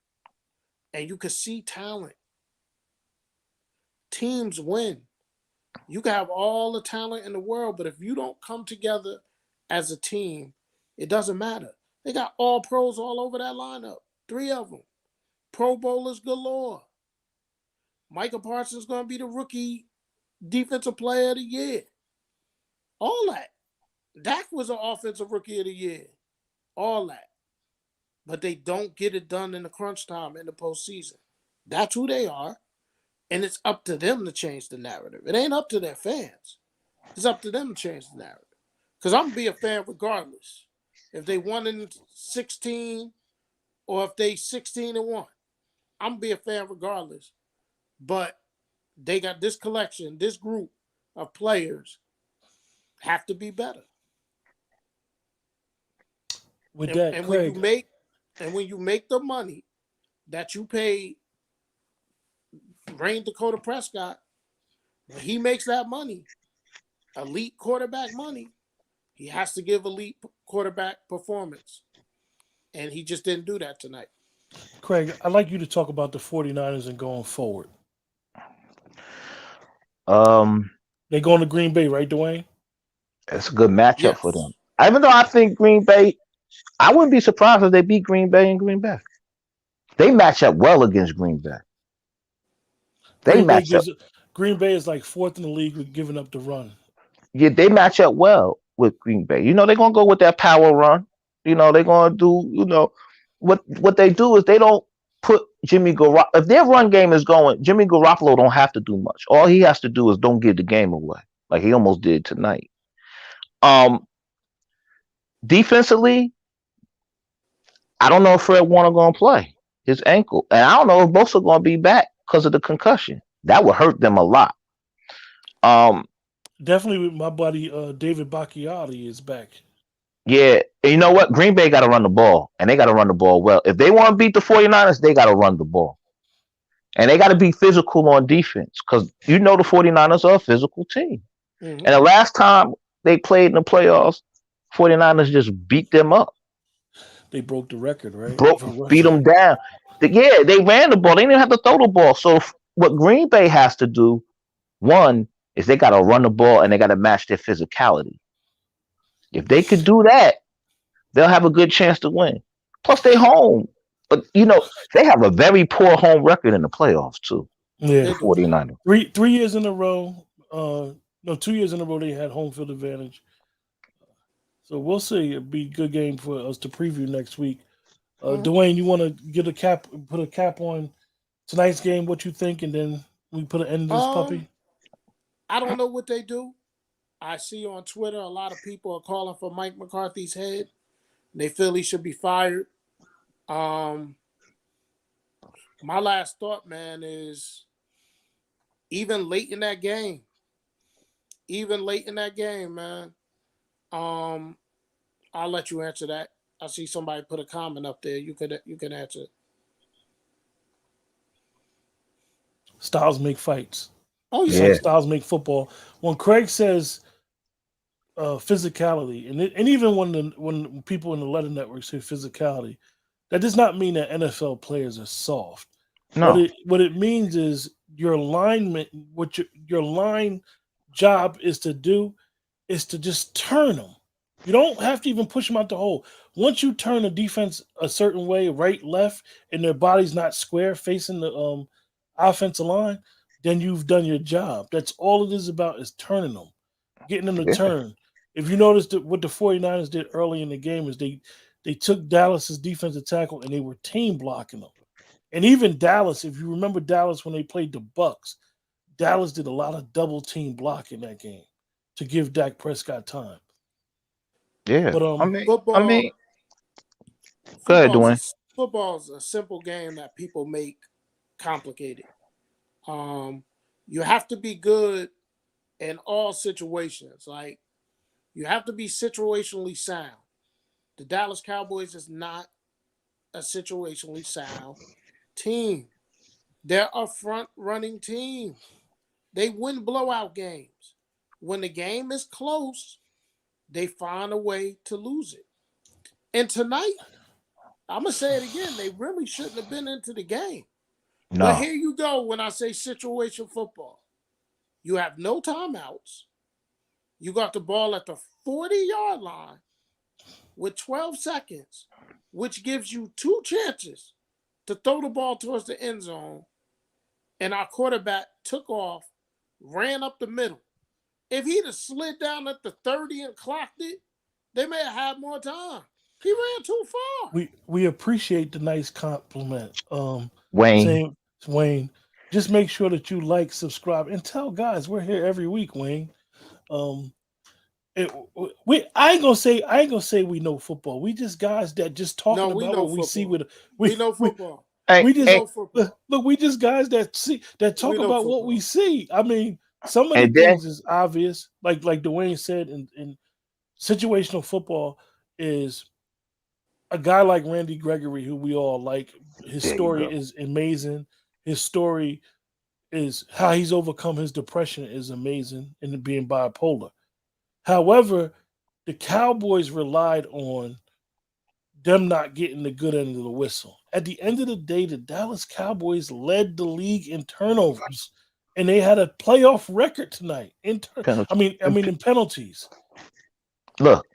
and you could see talent. Teams win. You can have all the talent in the world, but if you don't come together as a team, it doesn't matter. They got all pros all over that lineup. 3 of them. Pro Bowlers galore. Micah Parsons is going to be the rookie defensive player of the year. All that. Dak was an offensive rookie of the year. All that. But they don't get it done in the crunch time in the postseason. That's who they are. And it's up to them to change the narrative. It ain't up to their fans. It's up to them to change the narrative. Because I'm going to be a fan regardless. If they won in 16 or if they 16-1, I'm going to be a fan regardless. But they got this collection, this group of players have to be better. With that, and Craig, when you make the money that you pay Rain Dakota Prescott, when he makes that money, elite quarterback money, he has to give elite quarterback performance. And he just didn't do that tonight. Craig, I'd like you to talk about the 49ers and going forward. They going to Green Bay, right, Dwayne? It's a good matchup Yes. for them. Even though I think Green Bay, I wouldn't be surprised if they beat Green Bay in Green Bay. They match up well against Green Bay. Green Bay is like fourth in the league with giving up the run. Yeah, they match up well with Green Bay. You know, they're gonna go with that power run. You know, they're gonna do, what they do is they don't put Jimmy Garoppolo. If their run game is going, Jimmy Garoppolo don't have to do much. All he has to do is don't give the game away, like he almost did tonight. Defensively, I don't know if Fred Warner gonna play his ankle, and I don't know if both are gonna be back because of the concussion. That would hurt them a lot. Definitely, with my buddy David Bakhtiari is back. Yeah, and you know what? Green Bay got to run the ball, and they got to run the ball well. If they want to beat the 49ers, they got to run the ball. And they got to be physical on defense because the 49ers are a physical team. Mm-hmm. And the last time they played in the playoffs, 49ers just beat them up. They broke the record, right? Beat them down. Yeah, they ran the ball. They didn't have to throw the ball. So what Green Bay has to do, one, is they got to run the ball and they got to match their physicality. If they could do that, they'll have a good chance to win. Plus, they home. But, they have a very poor home record in the playoffs, too. Yeah. The 49ers. 3 years in a row. 2 years in a row they had home field advantage. So we'll see. It'll be a good game for us to preview next week. Dwayne, you want to put a cap on tonight's game, what you think, and then we put an end to this puppy? I don't know what they do. I see on Twitter a lot of people are calling for Mike McCarthy's head. They feel he should be fired. My last thought, man, is even late in that game, man, I'll let you answer that. I see somebody put a comment up there. You can answer it. Styles make fights. Oh, yeah. Styles make football. When Craig says physicality, and even when people in the letter network say physicality, that does not mean that NFL players are soft. No. What it means is your alignment, what your line job is to do is to just turn them. You don't have to even push them out the hole. Once you turn the defense a certain way, right, left, and their body's not square facing the offensive line, then you've done your job. That's all it is about, is turning them, getting them to turn. If you notice that what the 49ers did early in the game is they took Dallas's defensive tackle and they were team blocking them. And even Dallas, if you remember Dallas when they played the Bucs, Dallas did a lot of double team block in that game to give Dak Prescott time. Yeah, but football. Go ahead, Dwayne. Football's a simple game that people make complicated. You have to be good in all situations. Like, you have to be situationally sound. The Dallas Cowboys is not a situationally sound team. They're a front-running team. They win blowout games. When the game is close, they find a way to lose it. And tonight, I'm going to say it again, they really shouldn't have been into the game. No. But here you go when I say situation football. You have no timeouts. You got the ball at the 40-yard line with 12 seconds, which gives you 2 chances to throw the ball towards the end zone. And our quarterback took off, ran up the middle. if he'd have slid down at the 30 and clocked it, they may have had more time. He ran too far. We appreciate the nice compliment. Wayne. Saying Wayne, just make sure that you like, subscribe, and tell guys we're here every week, Wayne. Um, we I ain't gonna say we know football. We just guys that just talking No, we about know what we see football. with We know football. Hey, we We just hey, know football. look, we just guys that talk We know about what we football. see. I mean, some of the and then things is obvious, like Dwayne said, in situational football is a guy like Randy Gregory, who we all like. His there you story go. is amazing. His story is how he's overcome his depression is amazing and being bipolar. However, the Cowboys relied on them not getting the good end of the whistle. At the end of the day, the Dallas Cowboys led the league in turnovers, and they had a playoff record tonight. Penalty. I mean, in penalties. Look,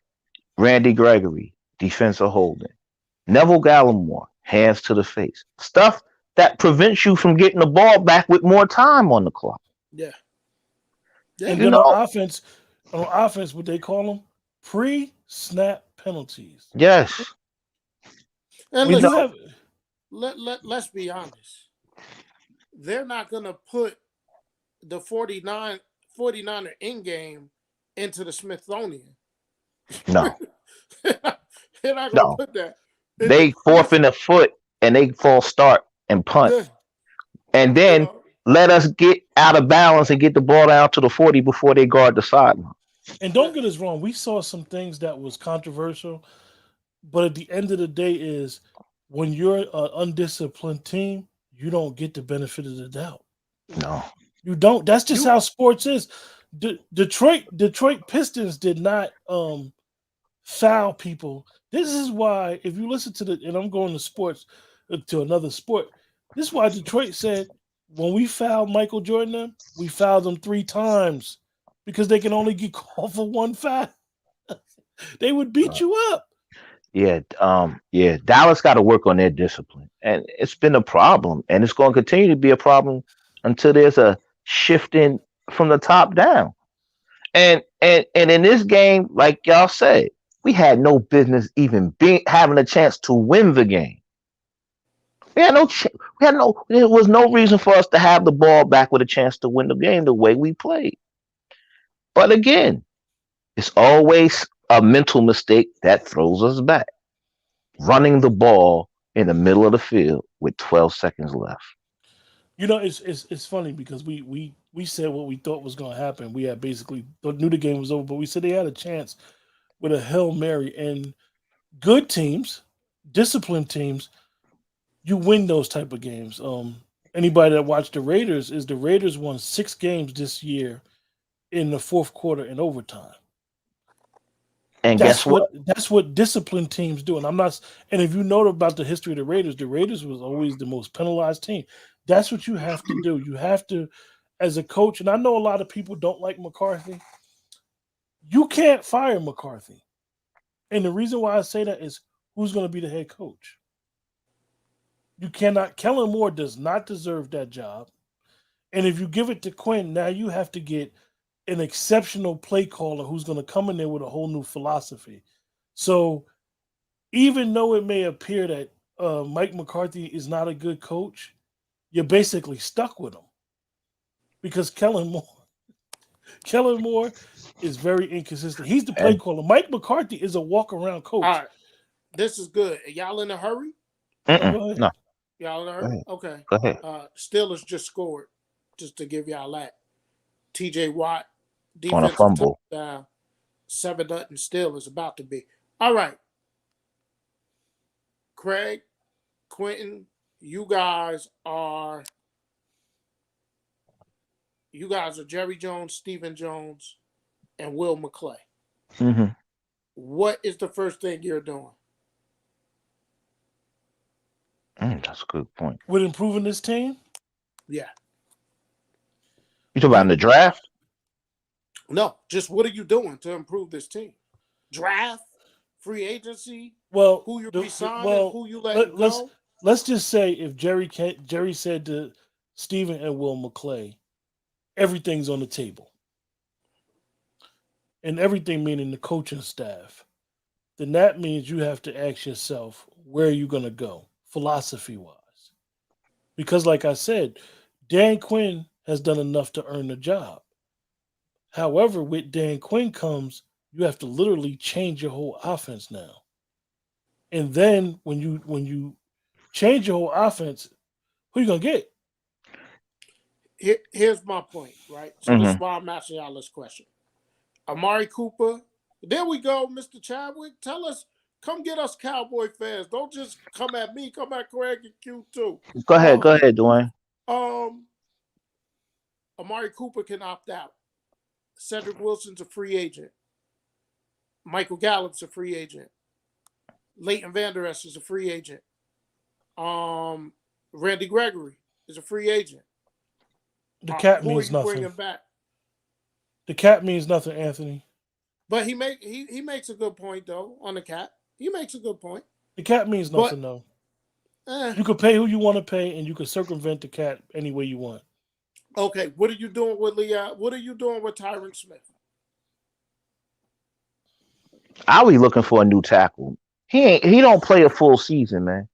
Randy Gregory, defensive holding. Neville Gallimore, hands to the face. Stuff that prevents you from getting the ball back with more time on the clock. Yeah. And Yeah. You then know, on offense, what they call them pre-snap penalties. yes. And We When you know. listen, have let's be honest. They're not going to put the 49er in game into the Smithsonian. No, They're not going to no. put that. They fourth in Listen, the foot and they false start and punt. yeah, And you then know, let us get out of balance and get the ball down to the 40 before they guard the sideline. and yeah, don't get us wrong, we saw some things that was controversial, but at the end of the day, is when you're an undisciplined team, you don't get the benefit of the doubt. No. You don't. That's just you how sports is. Detroit Pistons did not foul people. This is why, if you listen to and I'm going to sports to another sport. This is why Detroit said when we fouled Michael Jordan, we fouled them 3 times because they can only get called for one foul. They would beat you up. Yeah. Dallas got to work on their discipline, and it's been a problem, and it's going to continue to be a problem until there's a shifting from the top down. And in this game, like y'all said, we had no business even being having a chance to win the game. We had no, we had no. There was no reason for us to have the ball back with a chance to win the game the way we played. But again, it's always a mental mistake that throws us back. Running the ball in the middle of the field with 12 seconds left. You know, it's funny because we said what we thought was going to happen. We had basically knew the game was over, but we said they had a chance with a Hail Mary. And good teams, disciplined teams, you win those type of games. Anybody that watched the Raiders is the Raiders won 6 games this year in the fourth quarter in overtime. And guess what? That's what disciplined teams do. And I'm not. And if you know about the history of the Raiders was always the most penalized team. That's what you have to do. You have to, as a coach, and I know a lot of people don't like McCarthy. You can't fire McCarthy. And the reason why I say that is who's going to be the head coach? You cannot. Kellen Moore does not deserve that job. And if you give it to Quinn, now you have to get an exceptional play caller who's going to come in there with a whole new philosophy. So even though it may appear that Mike McCarthy is not a good coach, you're basically stuck with him because Kellen Moore is very inconsistent. He's the play And caller. Mike McCarthy is a walk around coach. all right. This is good. Y'all in a hurry? No, go ahead. no, Y'all in a go hurry? ahead. Okay. Go ahead. Steelers just scored, just to give y'all that. TJ Watt, On a defensive fumble. touchdown, 7-0 Steelers about to be. All right. Craig, Quentin, you guys are Jerry Jones, Stephen Jones, and Will McClay. hmm What is the first thing you're doing? That's a good point. With improving this team, Yeah. You talking about in the draft? No, just what are you doing to improve this team? Draft, free agency, well, who you're the- resigning, who you letting let's go? let's just say if Jerry said to Stephen and Will McClay, everything's on the table. and everything meaning the coaching staff, then that means you have to ask yourself where are you going to go philosophy wise. Because, like I said, Dan Quinn has done enough to earn the job. However, with Dan Quinn comes, you have to literally change your whole offense now. And then when you change your whole offense, who you gonna get? Here's my point, right? So this is Hmm. why I'm asking y'all this question. Amari Cooper. There we go, Mr. Chadwick. Tell us, come get us Cowboy fans. Don't just come at me, come at Craig and Q too. Um, Go ahead, Dwayne. um, Amari Cooper can opt out. Cedric Wilson's a free agent. Michael Gallup's a free agent. Leighton Vander Esch is a free agent. Um, Randy Gregory is a free agent. The cat Who are means you nothing. bringing back? The cat means nothing, Anthony. But he makes a good point though on the cat. He makes a good point. The cat means But nothing though. eh, You could pay who you want to pay, and you can circumvent the cat any way you want. okay, what are you doing with Leah? What are you doing with Tyron Smith? I be looking for a new tackle. He don't play a full season, man.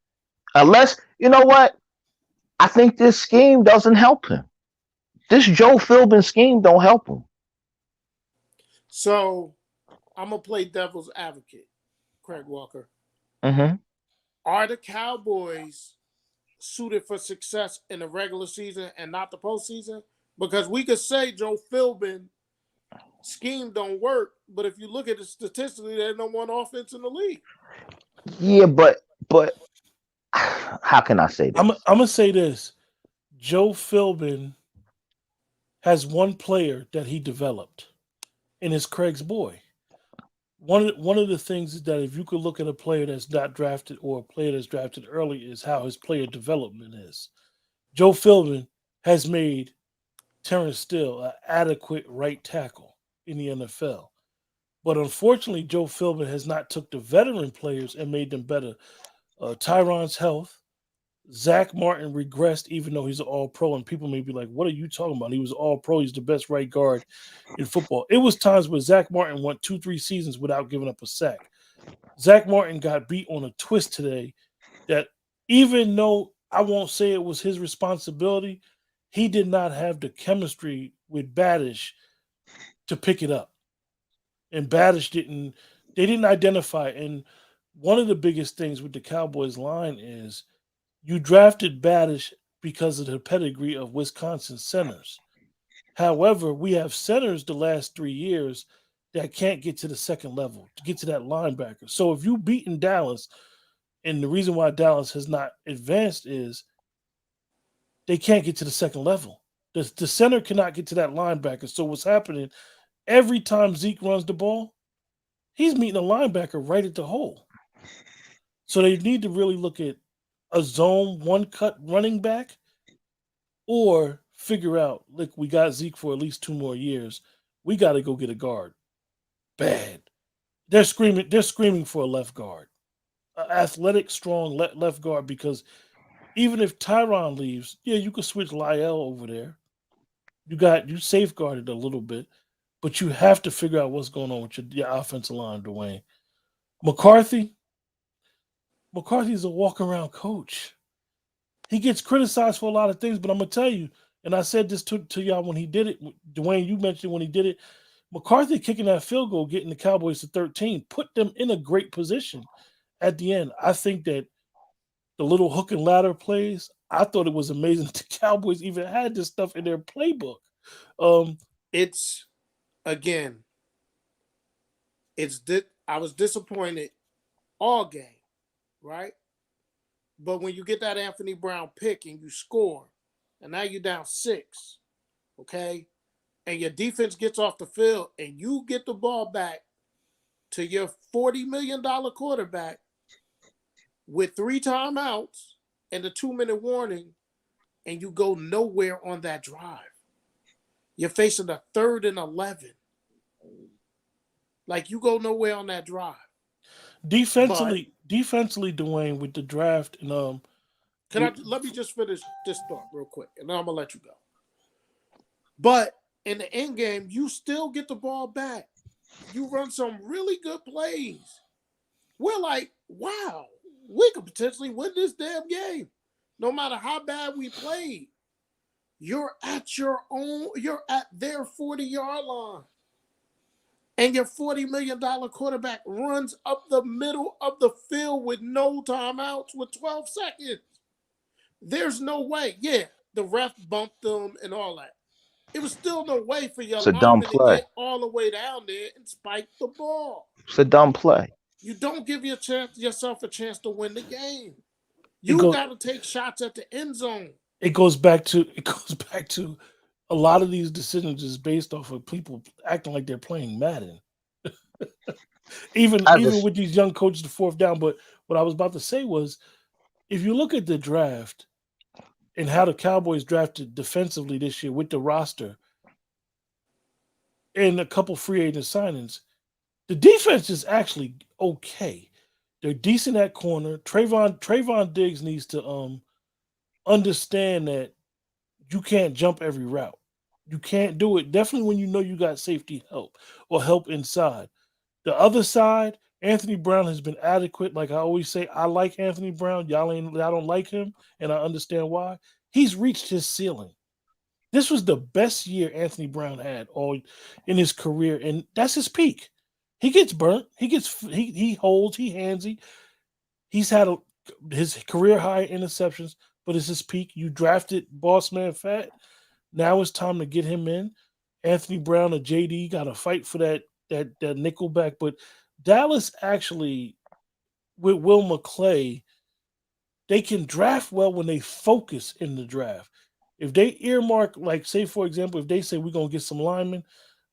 Unless you know what? I think this scheme doesn't help him. This Joe Philbin scheme don't help him. So I'm gonna play devil's advocate, Craig Walker. Hmm. Are the Cowboys suited for success in the regular season and not the postseason? Because we could say Joe Philbin scheme don't work, but if you look at it statistically, there's no one offense in the league. Yeah, but how can I say I'm this? gonna say this: Joe Philbin has one player that he developed, and it's Craig's boy. One of the things is that if you could look at a player that's not drafted or a player that's drafted early is how his player development is. Joe Philbin has made Terrence Steele an adequate right tackle in the NFL. But unfortunately, Joe Philbin has not took the veteran players and made them better. Tyron's health, Zach Martin regressed, even though he's an all pro, and people may be like, "What are you talking about? He was all pro. He's the best right guard in football." It was times where Zach Martin went 2, 3 seasons without giving up a sack. Zach Martin got beat on a twist today that, even though I won't say it was his responsibility, he did not have the chemistry with Badish to pick it up. And Badish didn't, they didn't identify. And one of the biggest things with the Cowboys line is you drafted Badish because of the pedigree of Wisconsin centers. However, we have centers the last 3 years that can't get to the second level to get to that linebacker. So if you beaten Dallas, and the reason why Dallas has not advanced is they can't get to the second level. The center cannot get to that linebacker. So what's happening every time Zeke runs the ball, he's meeting a linebacker right at the hole. So they need to really look at a zone one cut running back or figure out, look, we got Zeke for at least 2 more years. We got to go get a guard. Bad. They're screaming for a left guard. Athletic, strong left guard because even if Tyron leaves, yeah, you could switch Lyell over there. You safeguarded a little bit, but you have to figure out what's going on with your offensive line, Dwayne. McCarthy, McCarthy's a walk around coach. He gets criticized for a lot of things, but I'm gonna tell you, and I said this to y'all when he did it. Dwayne, you mentioned when he did it. McCarthy kicking that field goal, getting the Cowboys to 13, put them in a great position at the end. I think that the little hook and ladder plays, I thought it was amazing that the Cowboys even had this stuff in their playbook. Um, It's again, I was disappointed all game, right? But when you get that Anthony Brown pick and you score, and now you're down 6, okay, and your defense gets off the field and you get the ball back to your $40 million quarterback with 3 timeouts and a 2-minute warning, and you go nowhere on that drive. You're facing a 3rd and 11. Like, you go nowhere on that drive. But defensively, Dwayne, with the draft and let me just finish this thought real quick, and then I'm gonna let you go. But in the end game, you still get the ball back you run some really good plays. We're like, wow, we could potentially win this damn game. No matter how bad we played, you're at their 40-yard line. And your $40 million quarterback runs up the middle of the field with no timeouts with 12 seconds. There's no way. Yeah, the ref bumped them and all that. It was still no way for your It's a dumb lineman to play. get all the way down there and spike the ball. It's a dumb play. You don't give yourself a chance to win the game. It You go- got to take shots at the end zone. It goes back to a lot of these decisions is based off of people acting like they're playing Madden. even with these young coaches, the fourth down. But what I was about to say was, if you look at the draft and how the Cowboys drafted defensively this year with the roster and a couple free agent signings, the defense is actually okay. They're decent at corner. Trayvon Diggs needs to understand that you can't jump every route. You can't do it. Definitely when you know you got safety help or help inside. The other side, Anthony Brown has been adequate. Like I always say, I like Anthony Brown. Y'all don't like him, and I understand why. He's reached his ceiling. This was the best year Anthony Brown had all in his career, and that's his peak. He gets burnt. He holds. He handsy. He's had his career high interceptions, but it's his peak. You drafted Boss Man Fat. Now it's time to get him in. Anthony Brown or JD got to fight for that nickel back. But Dallas actually, with Will McClay, they can draft well when they focus in the draft. If they earmark, like say for example, if they say we're going to get some linemen,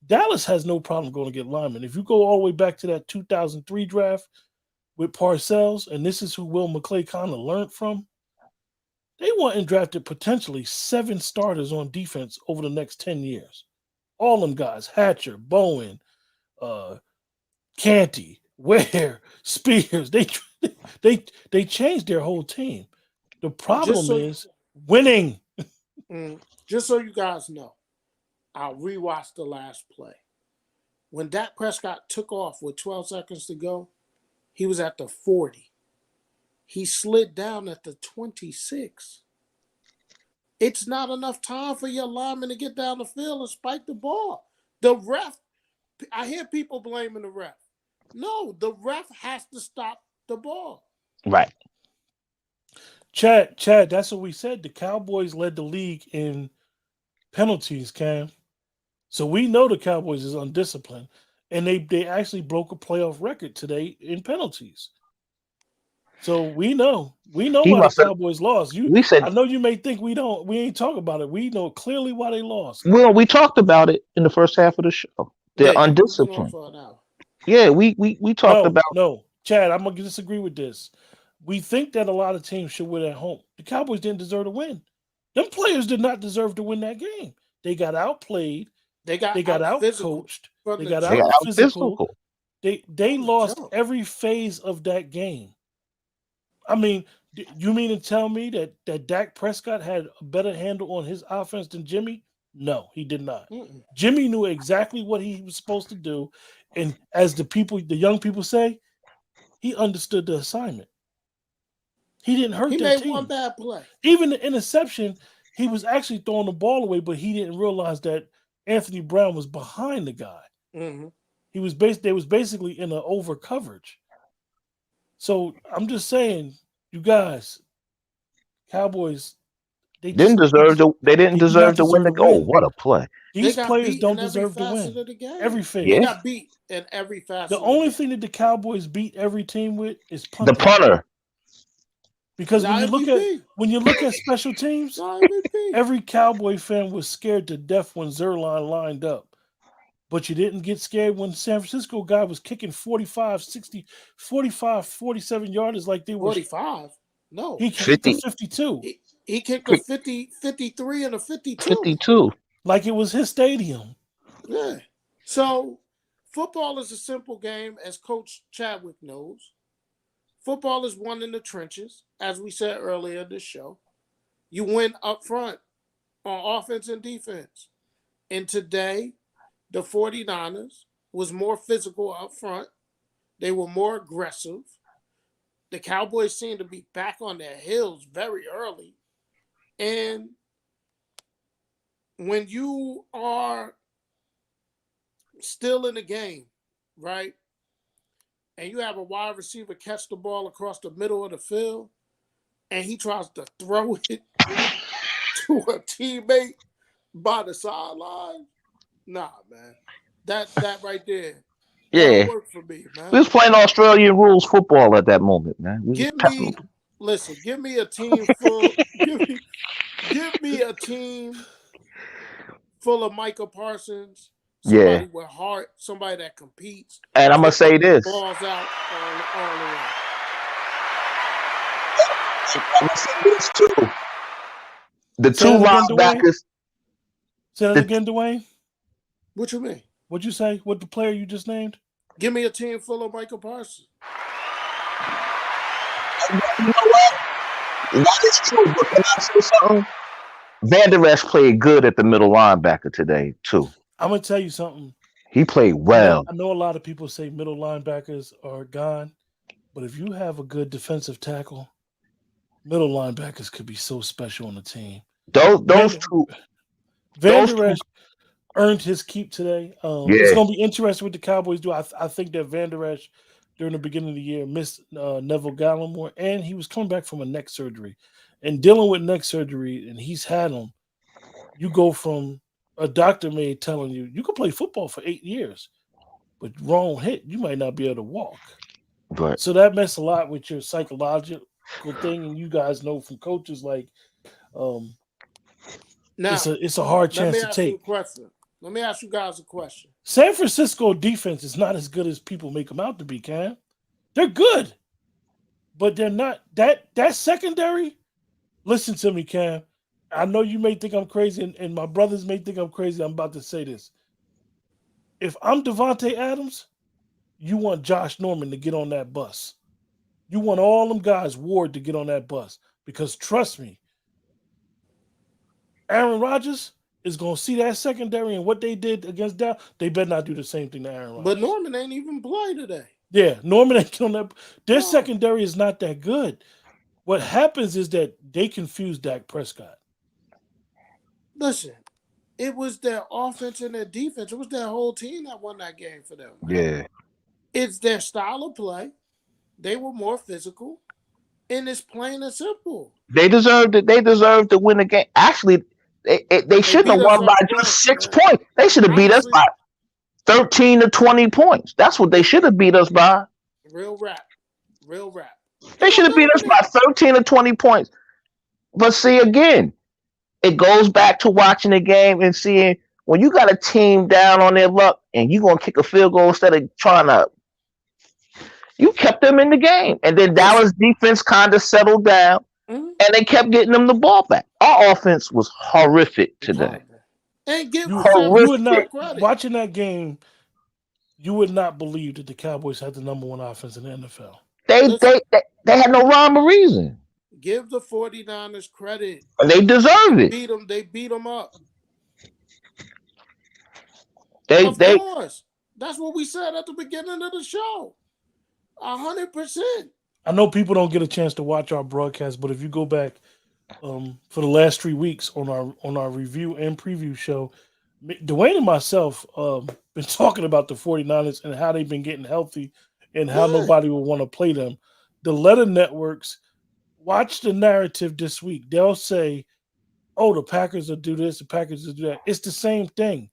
Dallas has no problem going to get linemen. If you go all the way back to that 2003 draft with Parcells, and this is who Will McClay kind of learned from, they went and drafted potentially 7 starters on defense over the next 10 years. All them guys, Hatcher, Bowen, Canty, Ware, Spears, they changed their whole team. The problem is winning. Just so you guys know, I'll rewatch the last play. When Dak Prescott took off with 12 seconds to go, he was at the 40. He slid down at the 26. It's not enough time for your lineman to get down the field and spike the ball. The ref, I hear people blaming the ref. No, the ref has to stop the ball. Right. Chad, that's what we said. The Cowboys led the league in penalties, Cam. So we know the Cowboys is undisciplined. And they actually broke a playoff record today in penalties. So we know why the Cowboys lost. I know you may think we ain't talking about it. We know clearly why they lost. Well, we talked about it in the first half of the show. They're undisciplined. Yeah, we talked about. No, Chad, I'm gonna disagree with this. We think that a lot of teams should win at home. The Cowboys didn't deserve to win. Them players did not deserve to win that game. They got outplayed. They got outcoached. They got out physical. They lost every phase of that game. I mean, you mean to tell me that Dak Prescott had a better handle on his offense than Jimmy? No, he did not. Jimmy knew exactly what he was supposed to do, and as the young people say, he understood the assignment. He didn't hurt their team. He made one bad play. Even the interception, he was actually throwing the ball away, but he didn't realize that Anthony Brown was behind the guy. Mm-hmm. They was basically in an over coverage. So I'm just saying, you guys, Cowboys, they didn't deserve to win the goal. What a play! These players don't deserve to win. Every phase. They got beat in every facet. The only thing that the Cowboys beat every team with is punting. The punter. Because when you look at special teams, every Cowboy fan was scared to death when Zerline lined up. But you didn't get scared when San Francisco guy was kicking 45, 60, 45, 47 yarders like they were. 45? No. He kicked a 52. He kicked a 50, 53 and a 52. 52. Like it was his stadium. Yeah. So football is a simple game, as Coach Chadwick knows. Football is won in the trenches, as we said earlier in this show. You win up front on offense and defense. And today, the 49ers was more physical up front. They were more aggressive. The Cowboys seemed to be back on their heels very early. And when you are still in the game, right, and you have a wide receiver catch the ball across the middle of the field, and he tries to throw it to a teammate by the sideline, nah, man. That right there, that don't Yeah. work for me, We man. was playing Australian rules football at that moment, man. We was Give me, listen, give me a team full, give me a team full of Micah Parsons, yeah. somebody with heart, somebody that competes, And I'm gonna somebody say that this. balls out all around. I'm gonna say this too. The Say two that again, Dwayne. linebackers. Say that The, again, Dwayne. What you mean? What'd you say? What the player you just named? Give me a team full of Micah Parsons. you know what? That is true. But can I say something? Van Der Esch played good at the middle linebacker today too. I'm gonna tell you something. He played I know well. I know a lot of people say middle linebackers are gone, but if you have a good defensive tackle, middle linebackers could be so special on the team. Those those Van, two. Van Those Der two. Esch earned his keep today. It's Yeah. going to be interesting what the Cowboys do. I think that Van Der Esch during the beginning of the year missed Neville Gallimore, and he was coming back from a neck surgery, and dealing with neck surgery, and he's had them. You go from a doctor may telling you you could play football for 8 years, but wrong hit, you might not be able to walk. But So that messed a lot with your psychological thing, and you guys know from coaches like um, Now, it's a hard let chance me to ask you a take. question. Let me ask you guys a question. San Francisco defense is not as good as people make them out to be, Cam. They're good, but they're not that secondary. Listen to me, Cam. I know you may think I'm crazy, and my brothers may think I'm crazy. I'm about to say this. If I'm Devontae Adams, you want Josh Norman to get on that bus. You want all them guys, Ward, to get on that bus. Because trust me, Aaron Rodgers is going to see that secondary and what they did against Dallas. They better not do the same thing to Aaron But Rodgers. Norman ain't even play today. Yeah, Norman ain't on that. Their No. secondary is not that good. What happens is that they confuse Dak Prescott. Listen, it was their offense and their defense. It was their whole team that won that game for them, man. yeah. It's their style of play. They were more physical, and it's plain and simple. They deserved it. They deserved to win the game. Actually, they They shouldn't have beat us won by up just front, 6 points. They should have beat us honestly, by 13 to 20 points. That's what they should have beat us by. real rap. Real rap. They They should gonna have beat us dominate. by 13 to 20 points. But see, again, it goes back to watching the game and seeing when you got a team down on their luck and you going to kick a field goal instead of trying to, you kept them in the game. And then Listen. Dallas defense kind of settled down Mhm. and they kept getting them the ball back. Our offense was horrific It's today. horrible. And give You San would Francisco not Horrific. credit. watching that game. You would not believe that the Cowboys had the number one offense in the NFL. They, Listen, they, they, they had no rhyme or reason. give the 49ers credit. And they deserve it. Beat them. They beat them up. They, Of they, course. That's what we said at the beginning of the show. 100%. I know people don't get a chance to watch our broadcast, but if you go back for the last 3 weeks on our review and preview show, Dwayne and myself been talking about the 49ers and how they've been getting healthy and how Yeah. nobody will want to play them. The letter networks watch the narrative this week. They'll say, "Oh, the Packers will do this, the Packers will do that." It's the same thing.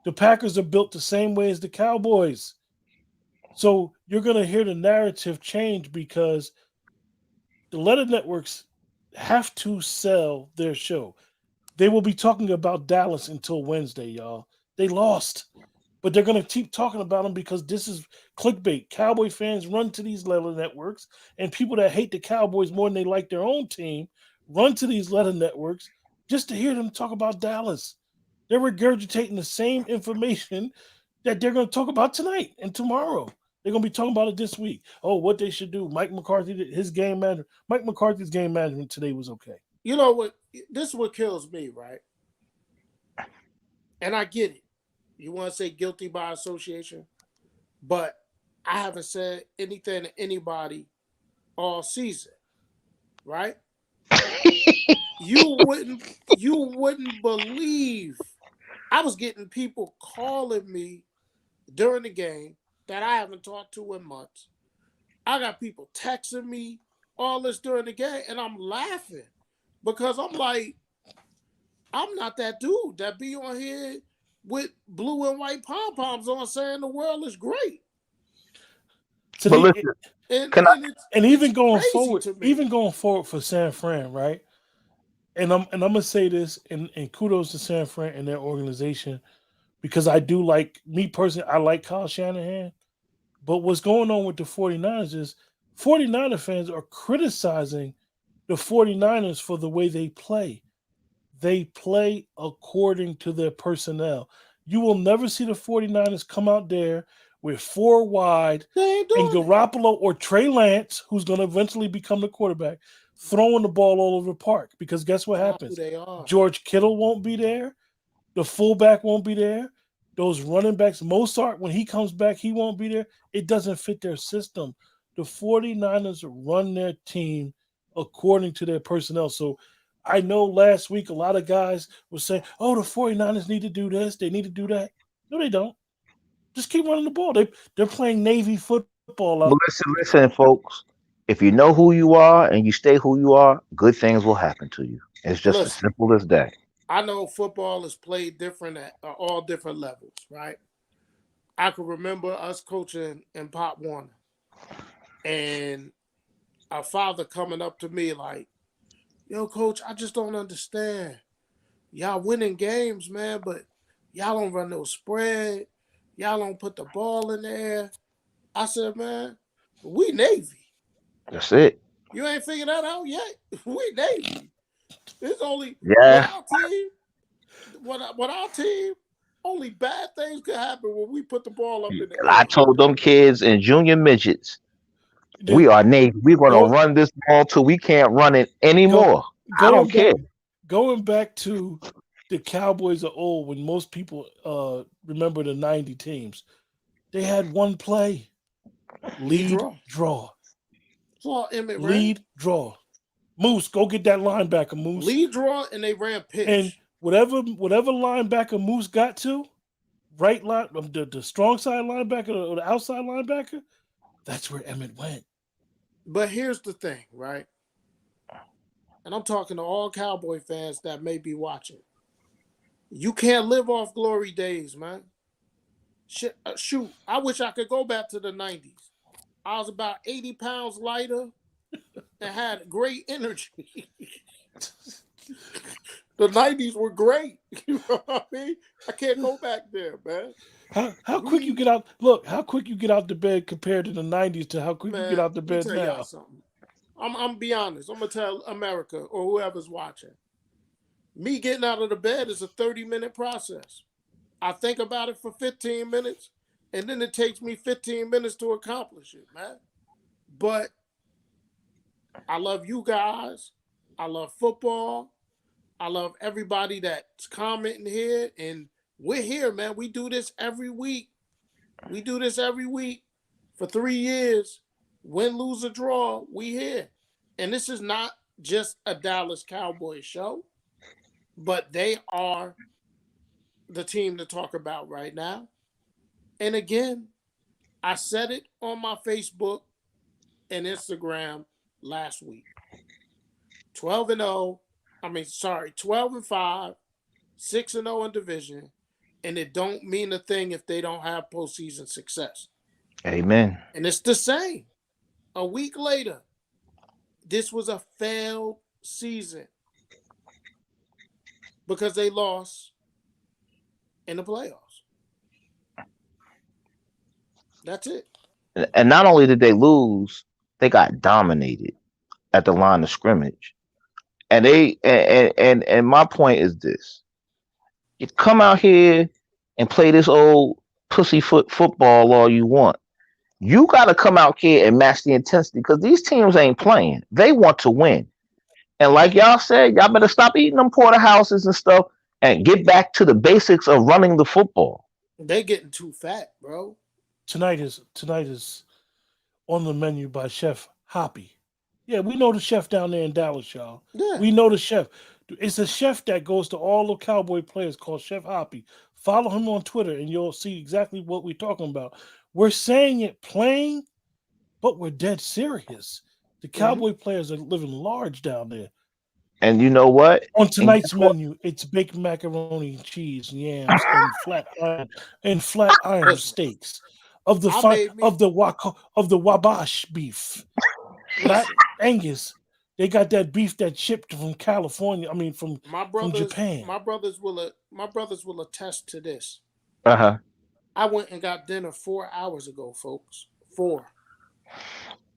The Packers are built the same way as the Cowboys. So you're going to hear the narrative change because the letter networks have to sell their show. They will be talking about Dallas until Wednesday, y'all. They lost, but they're going to keep talking about them because this is clickbait. Cowboy fans run to these letter networks, and people that hate the Cowboys more than they like their own team run to these letter networks just to hear them talk about Dallas. They're regurgitating the same information that they're going to talk about tonight and tomorrow. They're going to be talking about it this week. Oh, what they should do. Mike McCarthy, his game management. Mike McCarthy's game management today was okay. You know what? This is what kills me, right? And I get it. You want to say guilty by association? but I haven't said anything to anybody all season, right? You wouldn't believe I was getting people calling me during the game that I haven't talked to in months. I got people texting me all this during the game, and I'm laughing because I'm like, I'm not that dude that be on here with blue and white pom poms on saying the world is great, So But the, listen, and can I? and it's and it's even going crazy forward, to me. even going forward for San Fran, right? And I'm gonna say this, and kudos to San Fran and their organization because I do like me personally. I like Kyle Shanahan, but what's going on with the 49ers is 49er fans are criticizing the 49ers for the way they play. They play according to their personnel. You will never see the 49ers come out there with four wide They ain't and doing it. Garoppolo or Trey Lance, who's going to eventually become the quarterback, throwing the ball all over the park. Because guess what It's not who happens? they are. George Kittle won't be there. The fullback won't be there. Those running backs, Mozart, when he comes back, he won't be there. It doesn't fit their system. The 49ers run their team according to their personnel. So I know last week a lot of guys were saying, oh, the 49ers need to do this, they need to do that. No, they don't. Just keep running the ball. They're playing Navy football out But listen, folks. If you know who you are and you stay who you are, good things will happen to you. It's just as Listen, simple as that. I know football is played different at all different levels, right? I can remember us coaching in Pop Warner and our father coming up to me like, yo, coach, I just don't understand. Y'all winning games, man, but y'all don't run no spread. Y'all don't put the ball in the air. I said, man, we Navy. That's it. You ain't figured that out yet? We Navy. It's only with Yeah. our team, with our team, only bad things could happen when we put the ball up in the I air. told them kids in junior midgets, we the are Navy. We're gonna go run this ball till we can't run it go anymore. I don't going back care. going back to the Cowboys of old when most people remember the 90 teams. They had one play, Lead lead, draw. draw, That's all Emmett ran. lead, draw. Moose, go get that linebacker, Moose. Lead draw, and they ran And pitch. whatever linebacker Moose got to, right line, the strong side linebacker or the outside linebacker, that's where Emmett went. But here's the thing, right? And I'm talking to all Cowboy fans that may be watching. You can't live off glory days, man. Shoot, I wish I could go back to the 90s. I was about 80 pounds lighter and had great energy. The 90s were great. You know what I mean? I can't go back there, man. How quick you We get out? Look, how quick you get out the bed compared to the 90s to how quick you get Man, out the let me bed tell y'all now. something. I'm be honest. I'm gonna tell America or whoever's watching. Me getting out of the bed is a 30-minute process. I think about it for 15 minutes, and then it takes me 15 minutes to accomplish it, man. But I love you guys. I love football. I love everybody that's commenting here. And we're here, man. We do this every week. We do this every week for 3 years. Win, lose, or draw, we here. And this is not just a Dallas Cowboys show, but they are the team to talk about right now. And again, I said it on my Facebook and Instagram last week. 12 and 0. 12 and 5, 6 and 0 in division, and it don't mean a thing if they don't have postseason success. Amen. And it's the same. A week later, this was a failed season because they lost in the playoffs. That's it. And not only did they lose, they got dominated at the line of scrimmage. And my point is this: you come out here and play this old pussyfoot football all you want. You got to come out here and match the intensity because these teams ain't playing. They want to win. And like y'all said, y'all better stop eating them porterhouses and stuff and get back to the basics of running the football. They getting too fat, bro. tonight is on the menu by Chef Hoppy. Yeah, we know the chef down there in Dallas, y'all. Yeah. We know the chef. It's a chef that goes to all the Cowboy players called Chef Hoppy. Follow him on Twitter and you'll see exactly what we're talking about. We're saying it plain, but we're dead serious. The Cowboy players are living large down there. And you know what? On And tonight's menu, it's baked macaroni and cheese, yams, and flat iron Listen, steaks of the I fine made me of the Wabash beef. Not listen. Angus. They got that beef that shipped from California. I mean, from My brothers, Japan. my brothers will attest to this. uh-huh. I went and got dinner 4 hours ago, folks. 4.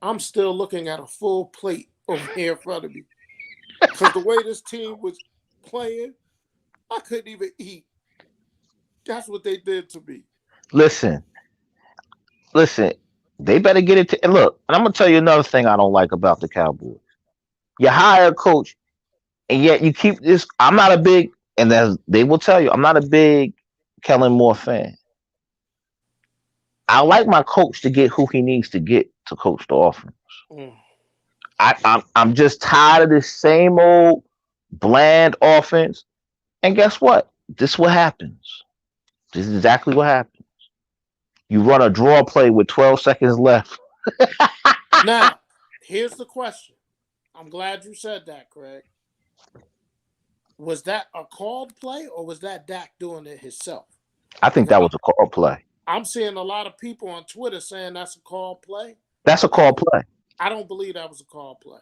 I'm still looking at a full plate over here in front of me. Because the way this team was playing, I couldn't even eat. That's what they did to me. Listen, they better get it to and look, and I'm gonna tell you another thing I don't like about the Cowboys. You hire a coach and yet you keep this. I'm not a big and as they will tell you, I'm not a big Kellen Moore fan. I like my coach to get who he needs to get to coach the offense. Mm. I'm just tired of this same old bland offense. And guess what? This is what happens. This is exactly what happens. You run a draw play with 12 seconds left. Now, here's the question. I'm glad you said that, Craig. Was that a called play or was that Dak doing it himself? I think that was a call play. I'm seeing a lot of people on Twitter saying that's a called play. That's a call play. I don't believe that was a called play.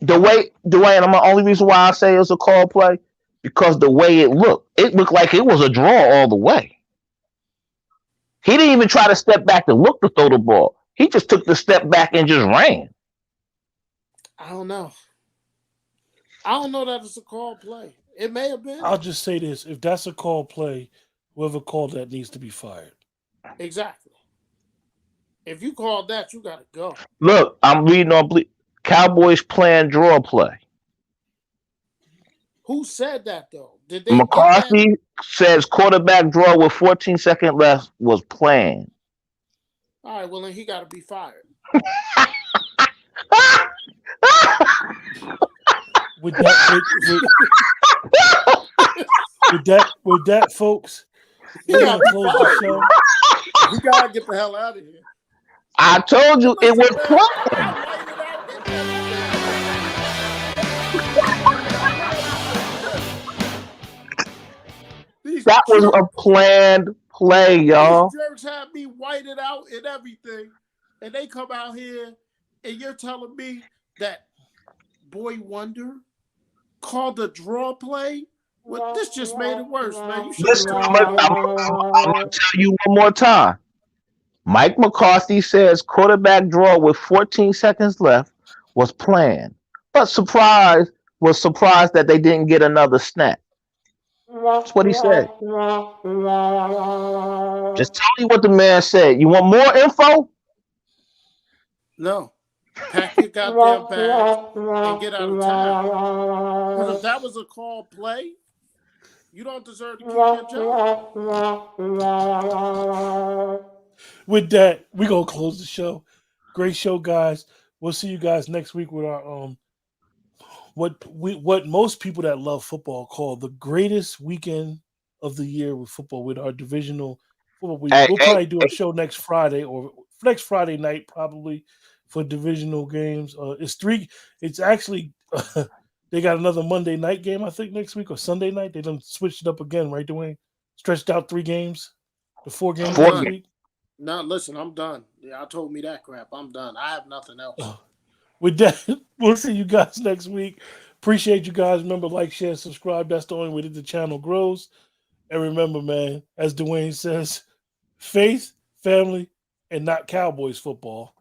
The way, Dwayne, the only reason why I say it was a call play, because the way it looked like it was a draw all the way. He didn't even try to step back to look to throw the ball. He just took the step back and just ran. I don't know. I don't know that it's a called play. It may have been. I'll just say this: if that's a call play, whoever called that needs to be fired. Exactly. If you called that, you got to go. Look, I'm reading on Cowboys plan draw play. Who said that, though? Did they McCarthy says quarterback draw with 14 seconds left was planned. All right, well, then he got to be fired. With that, folks, we're gonna close the show. You got to get the hell out of here. I told you it was planned. That was a planned play, y'all. These jerks had me whited out and everything, and they come out here, and you're telling me that Boy Wonder called a draw play? Well, this just made it worse, man. Listen, I'm gonna tell you one more time. Mike McCarthy says quarterback draw with 14 seconds left was planned, but was surprised that they didn't get another snap. That's what he said. Just tell me what the man said. You want more info? No. Pack your goddamn bags and get out of town. Because if that was a call play, you don't deserve to keep your job. With that, we're gonna close the show. Great show, guys. We'll see you guys next week with our what most people that love football call the greatest weekend of the year with football, with our divisional football. We'll probably do a show next Friday or next Friday night probably for divisional games. It's actually they got another Monday night game, I think, next week or Sunday night. They done switched it up again, right, Dwayne? Stretched out 3 games, the 4 games next week. No, listen, I'm done. Y'all told me that crap. I'm done. I have nothing else. With that, we'll see you guys next week. Appreciate you guys. Remember, like, share, subscribe. That's the only way that the channel grows. And remember, man, as Dwayne says, faith, family, and not Cowboys football.